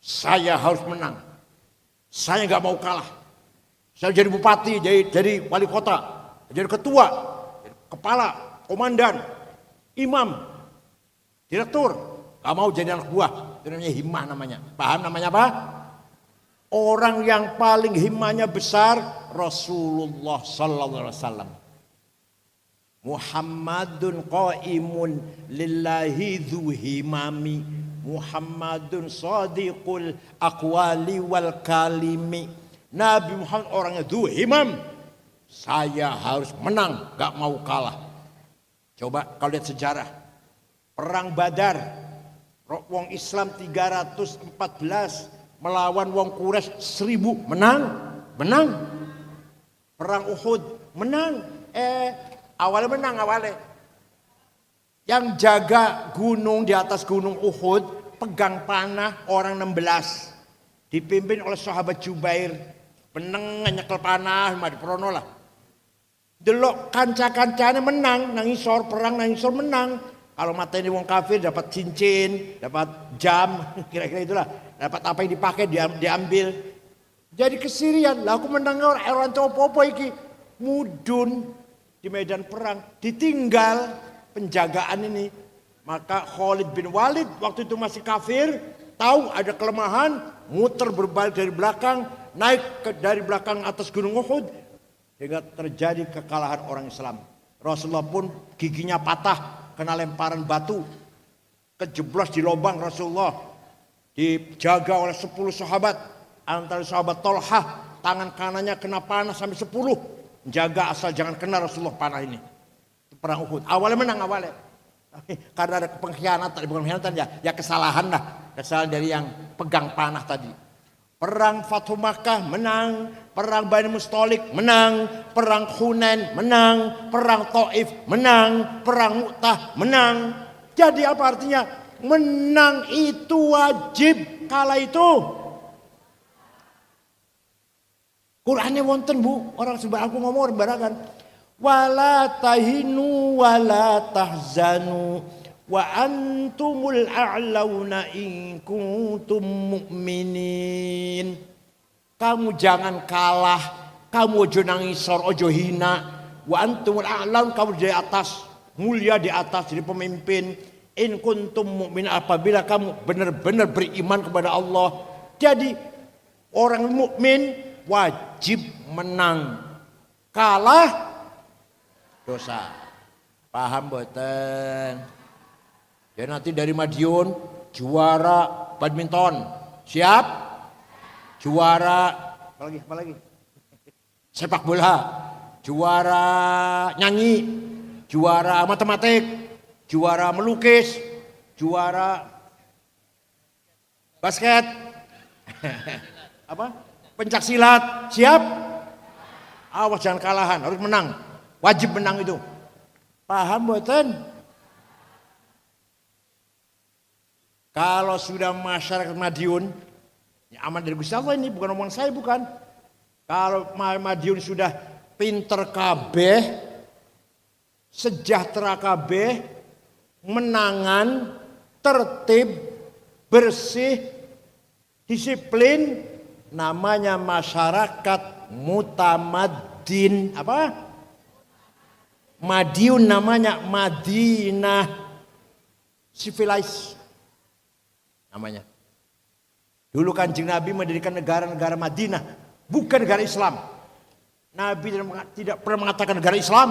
Saya harus menang. Saya nggak mau kalah. Saya jadi bupati, jadi wali kota, jadi ketua, jadi kepala, komandan, imam, direktur. Gak mau jadi anak buah. Itu namanya himmah namanya. Paham namanya apa? Orang yang paling himmahnya besar Rasulullah sallallahu alaihi wasallam. Muhammadun qaimun lillahi dzu himami. Muhammadun sadiqul aqwali wal kalimi. Nabi Muhammad orangnya dhu himam. Saya harus menang, gak mau kalah. Coba kalau lihat sejarah. Perang Badar. Wong Islam 314 melawan wong Quraisy 1000. Menang. Perang Uhud menang. Awalnya menang awalnya. Yang jaga gunung di atas gunung Uhud pegang panah orang 16. Dipimpin oleh sahabat Jubair. Peneng nyekel panah madi prono lah. Delok kanca-kancane menang, nangisor perang nangisor menang. Kalau mateni wong kafir dapat cincin, dapat jam, kira-kira itulah. Dapat apa yang dipakai diambil. Jadi kesirian, lah aku menang orang apa-apa iki. Mudun di medan perang ditinggal penjagaan ini. Maka Khalid bin Walid waktu itu masih kafir, tahu ada kelemahan, muter berbalik dari belakang, naik dari belakang atas gunung Uhud, hingga terjadi kekalahan orang Islam. Rasulullah pun giginya patah, kena lemparan batu, kejeblos di lubang Rasulullah, dijaga oleh 10 sahabat, antara sahabat Tolhah, tangan kanannya kena panah sampai 10, jaga asal jangan kena Rasulullah panah ini. Perang Uhud. Awalnya menang awalnya. Karena ada pengkhianatan, bukan pengkhianatan ya kesalahan lah. Kesalahan dari yang pegang panah tadi. Perang Fathu Makkah menang, perang Bani Mustalik menang, perang Hunain menang, perang Taif menang, perang Mu'tah menang. Jadi apa artinya? Menang itu wajib, kalah itu Qur'annya wonten Bu, orang sebar aku ngomong barakan. Wala tahinu wala tahzanu wa antumul a'launa in kuntum mu'minin. Kamu jangan kalah, kamu ojo nangisor, ojo hina. Wa antumul a'laun, kamu di atas, mulia di atas, jadi pemimpin. In kuntum mu'minin, apabila kamu benar-benar beriman kepada Allah. Jadi orang mukmin wajib menang, kalah dosa. Paham boten? Ya nanti dari Madiun juara badminton. Siap? Juara apa lagi? Sepak bola. Juara nyanyi. Juara matematik. Juara melukis. Juara basket. Apa? Pencak silat. Siap? Awas jangan kalahan, harus menang. Wajib menang itu. Paham boten? Kalau sudah masyarakat Madiun, ya aman dari Gusti Allah ini, bukan omongan saya bukan. Kalau Madiun sudah pinter kabeh, sejahtera kabeh, menangan, tertib, bersih, disiplin, namanya masyarakat mutamadin. Apa? Madiun namanya Madinah, civilized namanya. Dulu Kanjeng Nabi mendirikan negara-negara Madinah, bukan negara Islam. Nabi tidak pernah mengatakan negara Islam,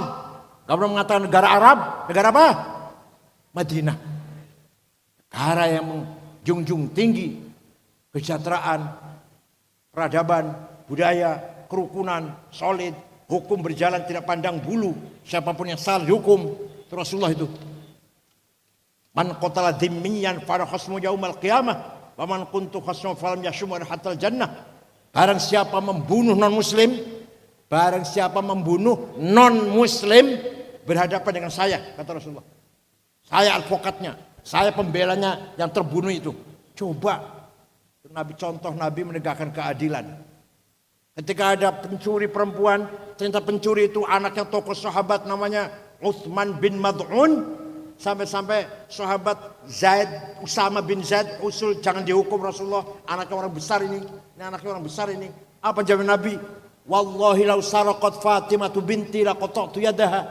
tidak pernah mengatakan negara Arab. Negara apa? Madinah. Negara yang menjunjung tinggi kesejahteraan, peradaban, budaya, kerukunan, solid, hukum berjalan tidak pandang bulu. Siapapun yang salah dihukum. Itu Rasulullah itu. Man qatala dhimmiyan fa khasmu yaumal qiyamah wa man kuntu khasmu falam yashum hatal jannah. Barang siapa membunuh non muslim, barang siapa membunuh non muslim berhadapan dengan saya, kata Rasulullah. Saya advokatnya, saya pembelanya yang terbunuh itu. Coba Nabi, contoh Nabi menegakkan keadilan. Ketika ada pencuri perempuan, ternyata pencuri itu anaknya tokoh sahabat namanya Utsman bin Mad'un. Sampai-sampai sahabat Zaid, Usama bin Zaid usul jangan dihukum Rasulullah. Anaknya orang besar ini anaknya orang besar ini. Apa jawab Nabi? Wallahi lau saraqat Fatimah binti laqata'tu yadaha.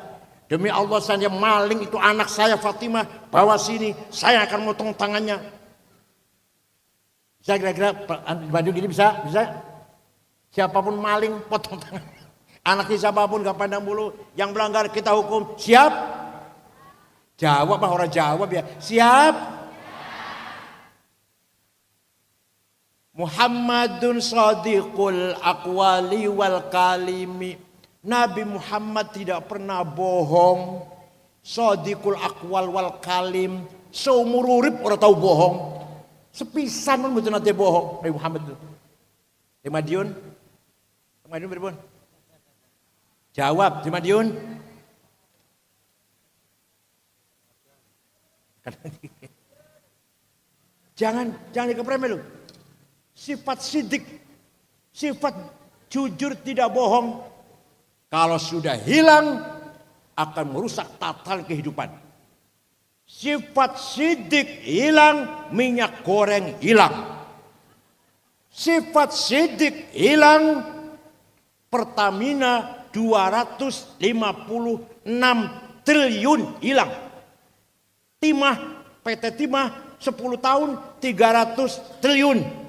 Demi Allah saya maling itu anak saya Fatimah, bawa sini, saya akan motong tangannya. Bisa kira-kira baju gini bisa? Siapapun maling potong tangan. Anaknya siapapun gak pandang bulu, yang melanggar kita hukum. Siap? Jawab, orang jawab ya. Siap? Muhammadun shadiqul aqwali wal kalimi. Nabi Muhammad tidak pernah bohong. Shadiqul aqwal wal kalim. Seumur urip ora tahu bohong. Sepisan pun betul nanti bohong Nabi Muhammad itu. Di Madiun? Di Madiun berapa? Jawab, di Madiun? Jangan dikepremeh lu. Sifat sidik, sifat jujur tidak bohong. Kalau sudah hilang akan merusak tatanan kehidupan. Sifat sidik hilang, minyak goreng hilang. Sifat sidik hilang, Pertamina 256 triliun hilang. Timah, PT Timah 10 tahun 300 triliun.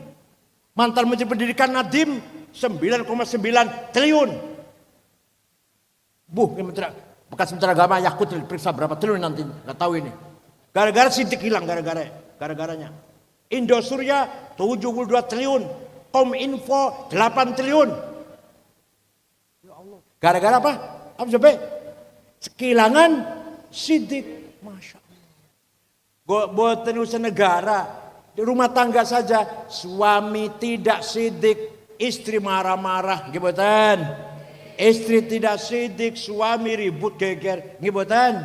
Mantan Menteri Pendidikan Nadiem 9,9 triliun. Bekas Menteri Agama Yakut diperiksa berapa triliun nanti, nggak tahu ini. Gara-gara sidik hilang, gara-garanya. Indosurya 72 triliun, Kominfo 8 triliun. Ya Allah. Gara-gara apa? Apa sampai? Sekilangan sidik, masya Allah. Buat urusan negara, di rumah tangga saja, suami tidak sidik, istri marah-marah, gibotan. Istri tidak sidik, suami ribut geger, gibotan.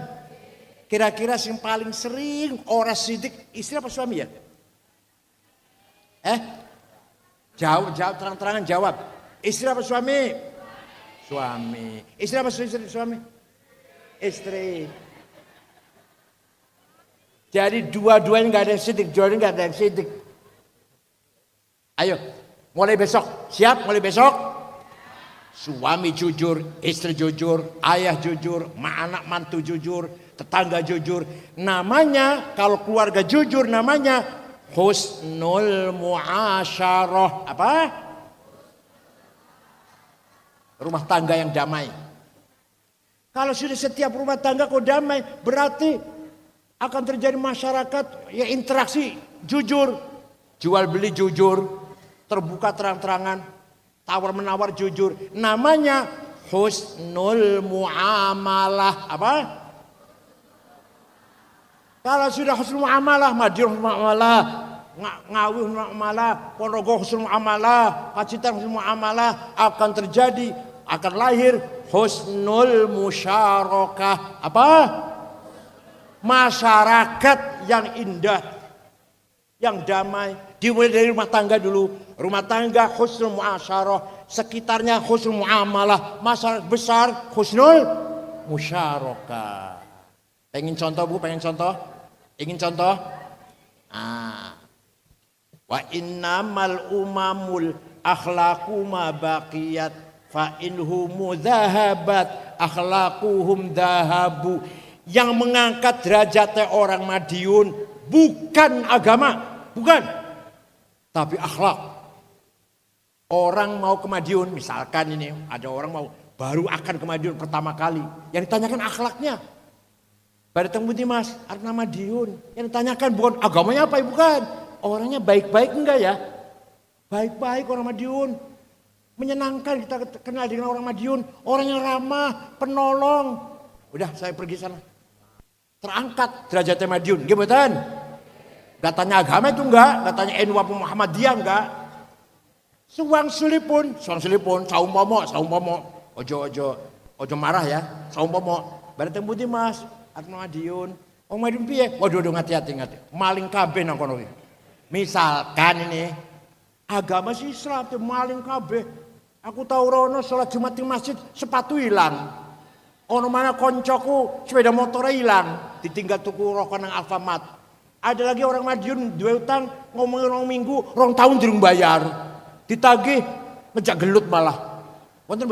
Kira-kira yang paling sering orang sidik, istri apa suami ya? Jawab terang-terangan jawab. Istri apa suami? Suami. Istri apa suami? Istri. Jadi dua-duanya nggak ada yang sidik, dua-duanya nggak ada yang sidik. Ayo, mulai besok. Siap? Mulai besok. Suami jujur, istri jujur, ayah jujur, anak mantu jujur, tetangga jujur. Namanya kalau keluarga jujur namanya husnul muasyarah. Apa? Rumah tangga yang damai. Kalau sudah setiap rumah tangga kok damai, berarti akan terjadi masyarakat yang interaksi jujur, jual beli jujur, terbuka terang-terangan, tawar menawar jujur. Namanya husnul muamalah. Apa? Kalau sudah husnul muamalah, Madiun husnul muamalah, Ngawi husnul muamalah, Ponorogo husnul muamalah, Pacitan husnul muamalah, akan terjadi, akan lahir husnul musyarakah. Apa? Masyarakat yang indah, yang damai. Dimulai dari rumah tangga dulu. Rumah tangga husnul muasyarah, sekitarnya husnul muamalah, masyarakat besar husnul musyarakah. Pengen contoh Bu? Pengen contoh? Ingin contoh? Wa innamal umamul akhlaqu ma baqiyat fa inhumu dhahabat akhlaquhum dhahabu. Yang mengangkat derajatnya orang Madiun bukan agama, bukan, tapi akhlak. Orang mau ke Madiun, misalkan ini ada orang mau baru akan ke Madiun pertama kali, yang ditanyakan akhlaknya. Pada temu Mas, arna Madiun, yang ditanyakan bukan agamanya apa, bukan, orangnya baik-baik enggak ya? Baik-baik orang Madiun, menyenangkan kita kenal dengan orang Madiun, orangnya ramah, penolong. Udah saya pergi sana. Terangkat derajatnya Madiun, gimana? Gak tanya agama itu enggak, gak tanya NU apa Muhammadiyah enggak. Suang sulipun, saum pomo, ojo marah ya, saum pomo. Bareng Budi Mas, Atma Madiun, Madiun piye? Waduh, hati-hati, maling kabeh nang kono. Misalkan ini agama sih Islam, maling kabeh. Aku tahu rono sholat Jumat di masjid, sepatu hilang. Ono mana koncoku sepeda motornya hilang, ditinggal tuku rokok nang Alfamart. Ada lagi orang Madiun dua utang ngomongin orang minggu, rong tahun dirung bayar, ditagih ngejak gelut malah. Wonten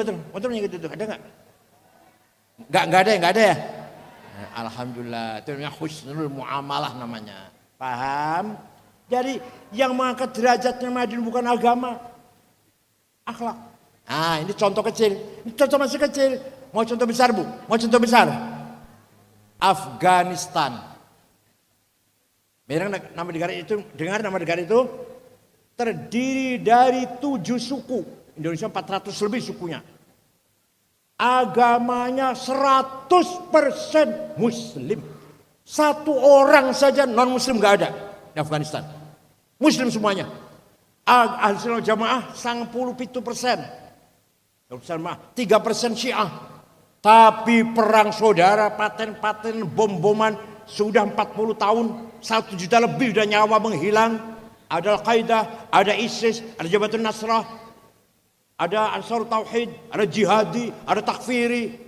yang gitu ada nggak? Nggak ada ya. Nah, alhamdulillah, itu namanya husnul muamalah namanya. Paham? Jadi yang mengangkat derajatnya Madiun bukan agama, akhlak. Nah ini contoh kecil, ini contoh masih kecil. Mau contoh besar Bu? Mau contoh besar? Afghanistan. Dengar nama negara itu? terdiri dari 7 suku. Indonesia 400 lebih sukunya. Agamanya 100% Muslim. Satu orang saja non-Muslim gak ada di Afghanistan. Muslim semuanya. Ahli Sunnah Jamaah 97%. 3% Syiah. Tapi perang saudara, paten-paten, bom-boman sudah 40 tahun. 1 juta lebih sudah nyawa menghilang. Ada Al-Qaeda, ada ISIS, ada Jabhatun Nasrah, ada Ansar Tauhid, ada jihadi, ada takfiri.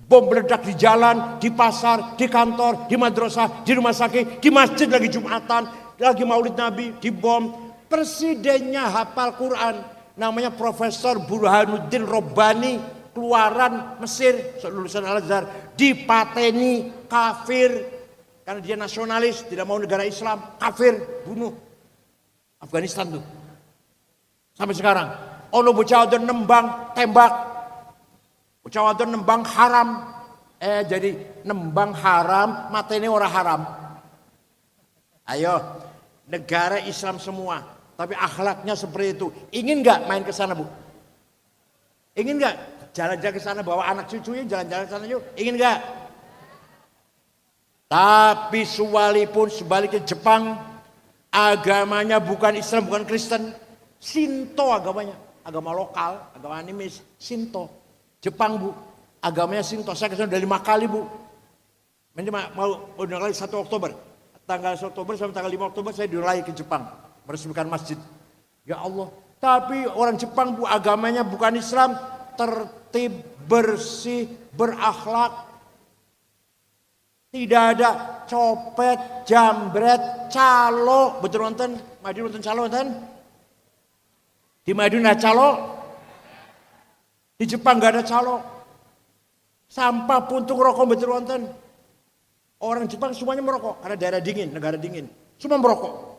Bom meledak di jalan, di pasar, di kantor, di madrasah, di rumah sakit, di masjid lagi Jumatan, lagi Maulid Nabi, dibom. Presidennya hafal Quran, namanya Profesor Burhanuddin Robbani, keluaran Mesir, lulusan Al-Azhar, dipateni kafir karena dia nasionalis, tidak mau negara Islam, kafir, bunuh. Afghanistan tuh. Sampai sekarang. Ono bocah wadon nembang, tembak. Bocah wadon nembang haram. Jadi nembang haram, matene ora haram. Ayo, negara Islam semua, tapi akhlaknya seperti itu. Ingin nggak main ke sana, Bu? Ingin nggak jalan-jalan ke sana bawa anak cucunya jalan-jalan ke sana yuk? Ingin nggak? Tapi sekalipun sebaliknya Jepang agamanya bukan Islam, bukan Kristen, Shinto agamanya, agama lokal, agama animis, Shinto. Jepang, Bu, agamanya Shinto. Saya kesana udah 5 kali, Bu. Ini mau udah lagi 1 Oktober. Tanggal 1 Oktober sampai tanggal 5 Oktober saya diulangi ke Jepang, meresmikan masjid. Ya Allah. Tapi orang Jepang, Bu, agamanya bukan Islam, tertib, bersih, berakhlak. Tidak ada copet, jambret, calo. Betul nonton? Madu nonton calo nonton? Di Madiun ada calo. Di Jepang gak ada calo. Sampah puntung rokok betul nonton. Orang Jepang semuanya merokok karena daerah dingin, negara dingin. Semua merokok.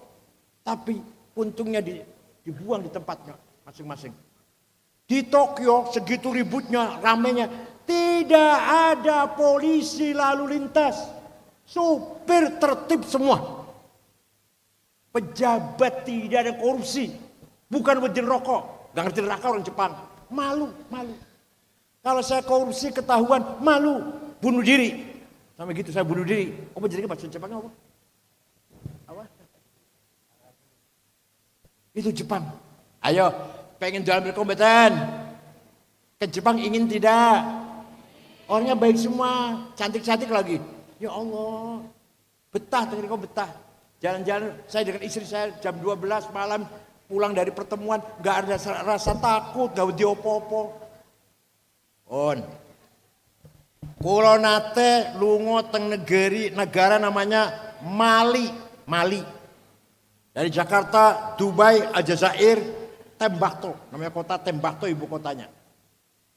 Tapi puntungnya dibuang di tempatnya masing-masing. Di Tokyo segitu ributnya, ramenya, tidak ada polisi lalu lintas. Supir tertib semua. Pejabat tidak ada korupsi. Bukan berjen rokok. Gak ngerti neraka orang Jepang. Malu. Kalau saya korupsi ketahuan, malu. Bunuh diri. Sampai gitu saya bunuh diri. Apa jadi bahasa Jepangnya apa? Apa? Itu Jepang. Ayo, pengen jualan berkompeten. Ke Jepang ingin tidak? Orangnya baik semua, cantik-cantik lagi. Ya Allah, betah, kau betah. Jalan-jalan, saya dengan istri saya jam 12 malam pulang dari pertemuan, gak ada rasa takut, gak diopo-opo. Kulo nate lungo teng negara namanya Mali. Dari Jakarta, Dubai, Aljazair, Tembakto. Namanya kota Tembakto, ibu kotanya.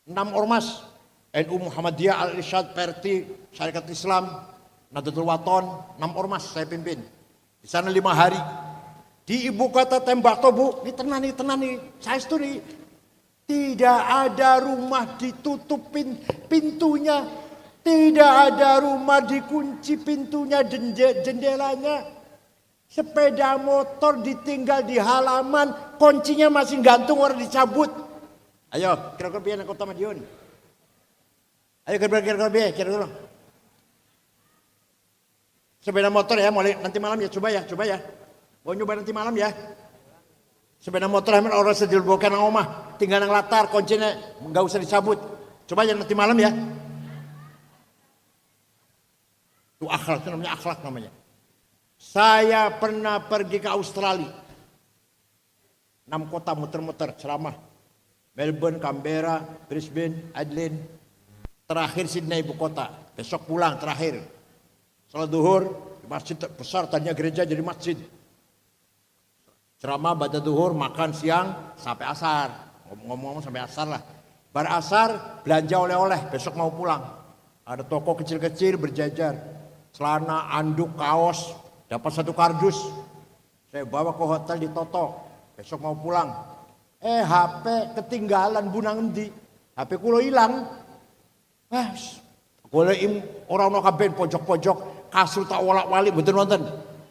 6 ormas. NU Muhammadiyah, Al-Irsyad, Perti, Syarikat Islam, Nahdlatul Wathon, 6 ormas saya pimpin. Di sana 5 hari. Di ibu kota Tembakto, Bu, ini tenang nih, saya studi. Tidak ada rumah ditutupin pintunya. Tidak ada rumah dikunci pintunya, jendelanya. Sepeda motor ditinggal di halaman, kuncinya masih gantung, orang dicabut. Ayo, kira-kira biar kota Madiun. Ayo kira-kira. Sepeda motor ya, mulai nanti malam ya, coba ya. Mau nyoba nanti malam ya. Sepeda motor orang sedilbokan nang omah, tinggal nang latar, kuncinya enggak usah dicabut. Coba ya nanti malam ya. Itu akhlak, itu namanya akhlak namanya. Saya pernah pergi ke Australia. 6 kota muter-muter ceramah. Melbourne, Canberra, Brisbane, Adelaide. Terakhir Sydney ibu kota. Besok pulang terakhir. Salat duhur di masjid besar, tadinya gereja jadi masjid. Ceramah, baca duhur, makan siang sampai asar. Ngomong-ngomong sampai asar lah. Bar asar belanja oleh-oleh, besok mau pulang. Ada toko kecil-kecil berjajar. Celana, anduk, kaos, dapat 1 kardus. Saya bawa ke hotel di Toto. Besok mau pulang. HP ketinggalan bunang endi. HP kulo hilang. Golek orang no kabeh pojok-pojok, kasur tak wolak-walik betul nonton.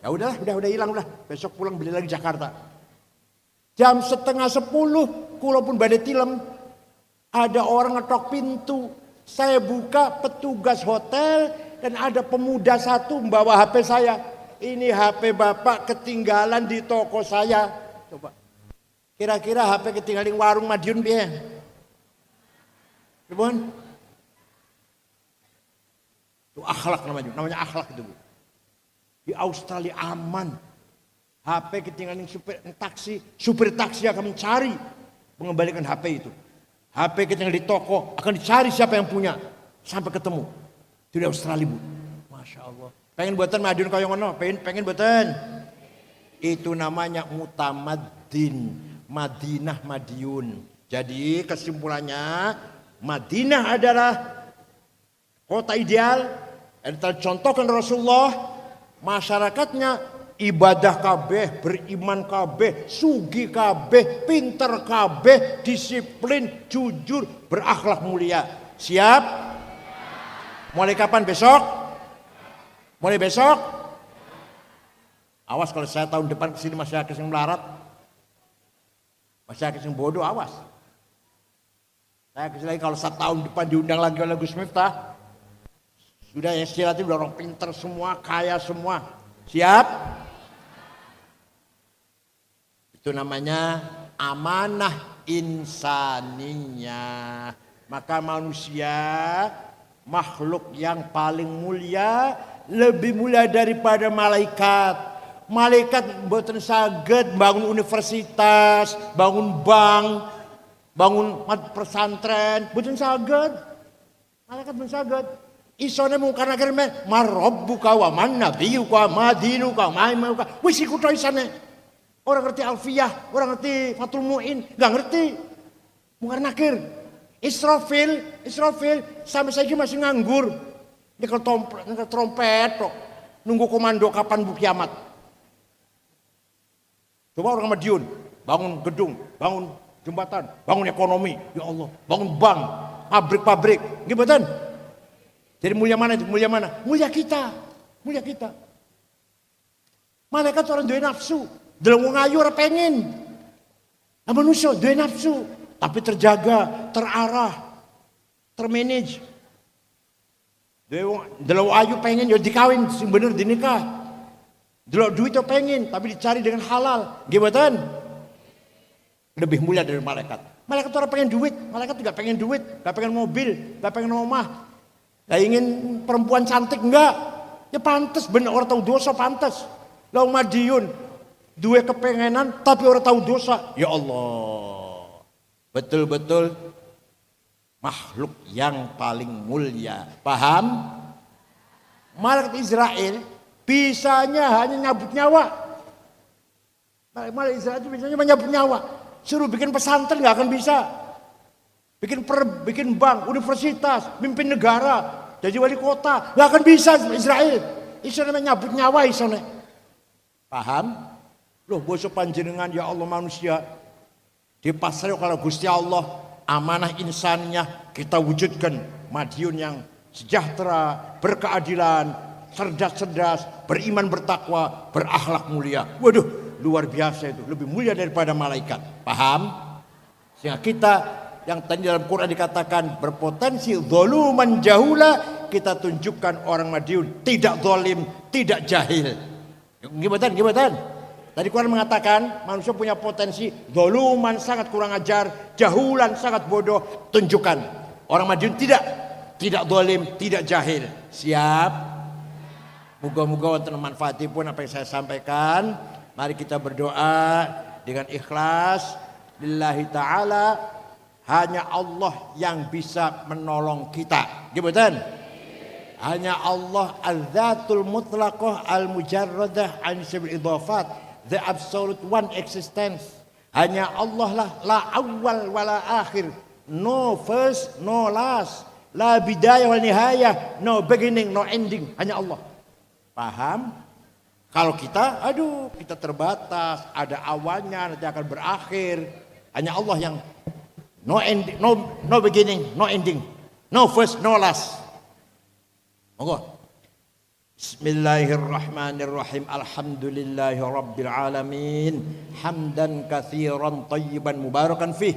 Ya udah hilang udah. Besok pulang beli lagi Jakarta. Jam 9:30 kula pun badhe tilem. Ada orang ngetok pintu. Saya buka, petugas hotel dan ada pemuda satu membawa HP saya. Ini HP Bapak ketinggalan di toko saya. Coba. Kira-kira HP ketinggalan di warung Madiun piye? Coba. Itu akhlak namanya akhlak itu, Bu. Di Australia aman. HP ketinggalan supir taksi akan mencari mengembalikan HP itu. HP ketinggalan di toko akan dicari siapa yang punya sampai ketemu. Itu di Australia, Bu. Masya Allah. Pengen buatan Madiun kaya ngono, pengen buatan. Itu namanya mutamaddin, Madinah Madiun. Jadi kesimpulannya Madinah adalah kota ideal. Ada contohkan Rasulullah, masyarakatnya ibadah kabeh, beriman kabeh, sugi kabeh, pinter kabeh, disiplin, jujur, berakhlak mulia. Siap? Mulai kapan? Besok? Mulai besok? Awas kalau saya tahun depan kesini masyarakat yang melarat, masyarakat yang bodoh, awas. Saya kesini lagi kalau 1 tahun depan diundang lagi oleh Gus Miftah. Sudah yang istilahnya udah orang pinter semua, kaya semua. Siap? Itu namanya amanah insaniyah. Maka manusia makhluk yang paling mulia, lebih mulia daripada malaikat. Malaikat mboten saged bangun universitas, bangun bank, bangun pesantren, mboten saged. Malaikat mboten saged. Isone mung karena kermen marabbuka wa man nabiyuka ma dinuka ma imanuka. Wis iku tok isane. Orang ngerti Alfiyah, orang ngerti Fathul Mu'in, enggak ngerti. Mungkar nakir. Israfil sampai saiki masih nganggur. Nyekel trompet tok. Nunggu komando kapan bu kiamat. Coba orang Madiun, bangun gedung, bangun jembatan, bangun ekonomi, ya Allah, bangun bank, pabrik-pabrik, gimana? Jadi mulia mana itu? Mulia mana? Mulia kita. Malaikat orang duwe nafsu, deleng wong ayu ora pengen. Nah manusia duwe nafsu, tapi terjaga, terarah, termanage. Deleng wong ayu pengen ya dikawin sing bener dinikah. Delok duit itu pengen, tapi dicari dengan halal. Gimana? Lebih mulia dari malaikat. Malaikat orang pengen duit, malaikat juga pengen duit, gak pengen mobil, gak pengen rumah. Gak ingin perempuan cantik, enggak. Ya pantas, bener orang tahu dosa pantas. Lah Madiun, dua kepengenan tapi orang tahu dosa. Ya Allah, betul-betul makhluk yang paling mulia. Paham? Malaikat Israel bisanya hanya nyabut nyawa. Malaikat Israel itu bisanya menyabut nyawa. Suruh bikin pesantren nggak akan bisa. Bikin bank, universitas, mimpin negara, jadi wali kota, nggak akan bisa Israel. Israel menyabut nyawa Israel. Paham? Loh bosok panjenengan ya Allah manusia dipasrah kalau Gusti Allah amanah insannya kita wujudkan Madiun yang sejahtera, berkeadilan, cerdas, beriman bertakwa, berakhlak mulia. Waduh, luar biasa itu, lebih mulia daripada malaikat. Paham? Sehingga kita yang tadi dalam Quran dikatakan berpotensi zaluman jahula, kita tunjukkan orang Madiun tidak zalim, tidak jahil. Gimana? Tadi Quran mengatakan manusia punya potensi zaluman sangat kurang ajar, jahulan sangat bodoh. Tunjukkan orang Madiun tidak zalim, tidak jahil. Siap? Moga-moga wonten manfaatipun apa yang saya sampaikan. Mari kita berdoa dengan ikhlas. Lillahi ta'ala, hanya Allah yang bisa menolong kita. Gimana? Hanya Allah al-zatul mutlaqah al-mujarradah an sabil idhafat, the absolute one existence. Hanya Allah lah, la awal wala akhir, no first, no last, la bidayah wal nihayah, no beginning, no ending. Hanya Allah. Paham? Kalau kita, kita terbatas, ada awalnya, nanti akan berakhir. Hanya Allah yang no ending, no beginning, no ending, no first, no last. Monggo. Bismillahirrahmanirrahim. Alhamdulillahi rabbil alamin. Hamdan katsiran tayyiban mubarakan fih.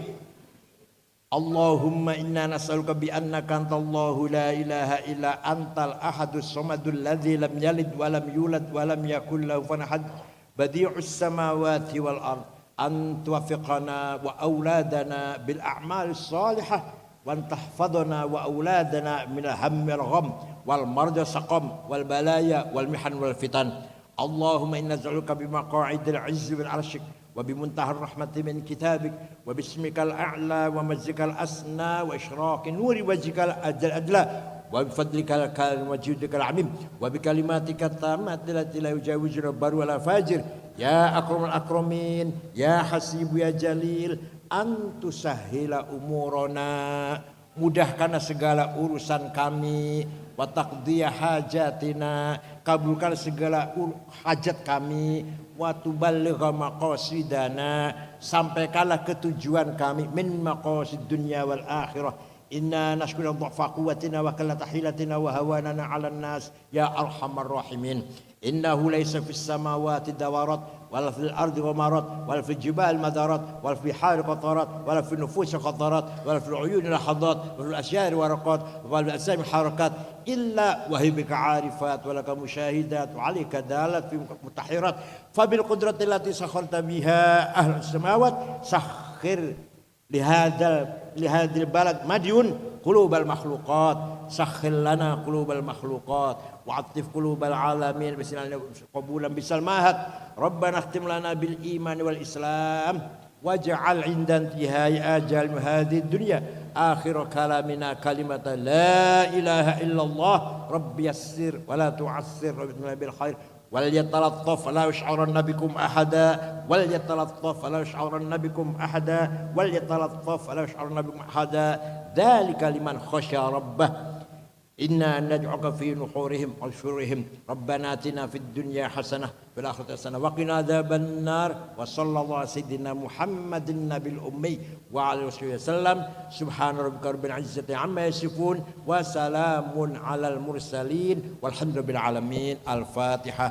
Allahumma inna nas'aluka bi annaka antallahu la ilaha illa antal ahadus samadul ladzi lam yalid wa lam yulad wa lam yakul lahu kufuwan ahad. Badi'us samawati wal ard. An tuwaffiqana wa auladana bil a'malis salihah wa an tahfadhana wa auladana min al-hammi wal gham wal marja saqam wal balaya wal mihan wal fitan. Allahumma inna nas'aluka bi maq'idil 'izzi wal 'arsyik wa bi muntahar rahmati min kitabik wa bismikal a'la wa majzikal asna wa isyraqi nuri wajhikal adla wa bi fadlikal karim wa judikal 'amim wa bi kalimatika tammati allati la yujawizu baru wala fajir. Ya akramul akramin, ya hasibu ya jalil, antusahhila umurana, mudahkanlah segala urusan kami, wa taqdiya hajatina, kabulkan segala hajat kami, wa tuballigha maqasidana, sampaikanlah ketujuan kami, min maqasid dunya wal akhirah. Inna nashkuru dha'fa quwwatina wa qillata hilatina wa hawanana 'alan nas ya arhamar rahimin. Innahu laysa fis samawati dawarat wala fil ardi ghamarat wala fil jibali madarat wala fil bihari qatarat wala fil nufusi qatarat wala fil uyuni lahadat wala fil asyari waraqat wala fil asami harakat illa wa hiya bika 'arifat wa laka musyahidat wa 'alaika dalat fi mutahirat fa bil qudrati allati sakharta biha ahlus samawat sakhir lihadil balad madyun qulubal makhluqat sakhir lana qulubal makhluqat wa'atif qulubal alamin bismillah qabulan bisal mahat rabbana khtim lana bil iman wal islam waj'al 'inda intihai ajal hadhihi dunya akhir kalamina kalimata la ilaha illallah rabbi yassir wa la tu'assir wa bil khair وليتلطف فلا يشعرن بكم أحدا وليتلطف فلا يشعرن بكم أحدا وليتلطف فلا يشعرن بكم أحدا ذلك لمن خشى ربه إنا ندعوك في نحورهم وشرورهم ربنا آتنا في الدنيا حسنة في الآخرة حسنة وقنا عذاب النار وصلى الله على سيدنا محمد النبي الأمي وعلى آله وسلم سبحان ربك رب العزة عما يصفون وسلام على المرسلين والحمد لله العالمين. الفاتحة.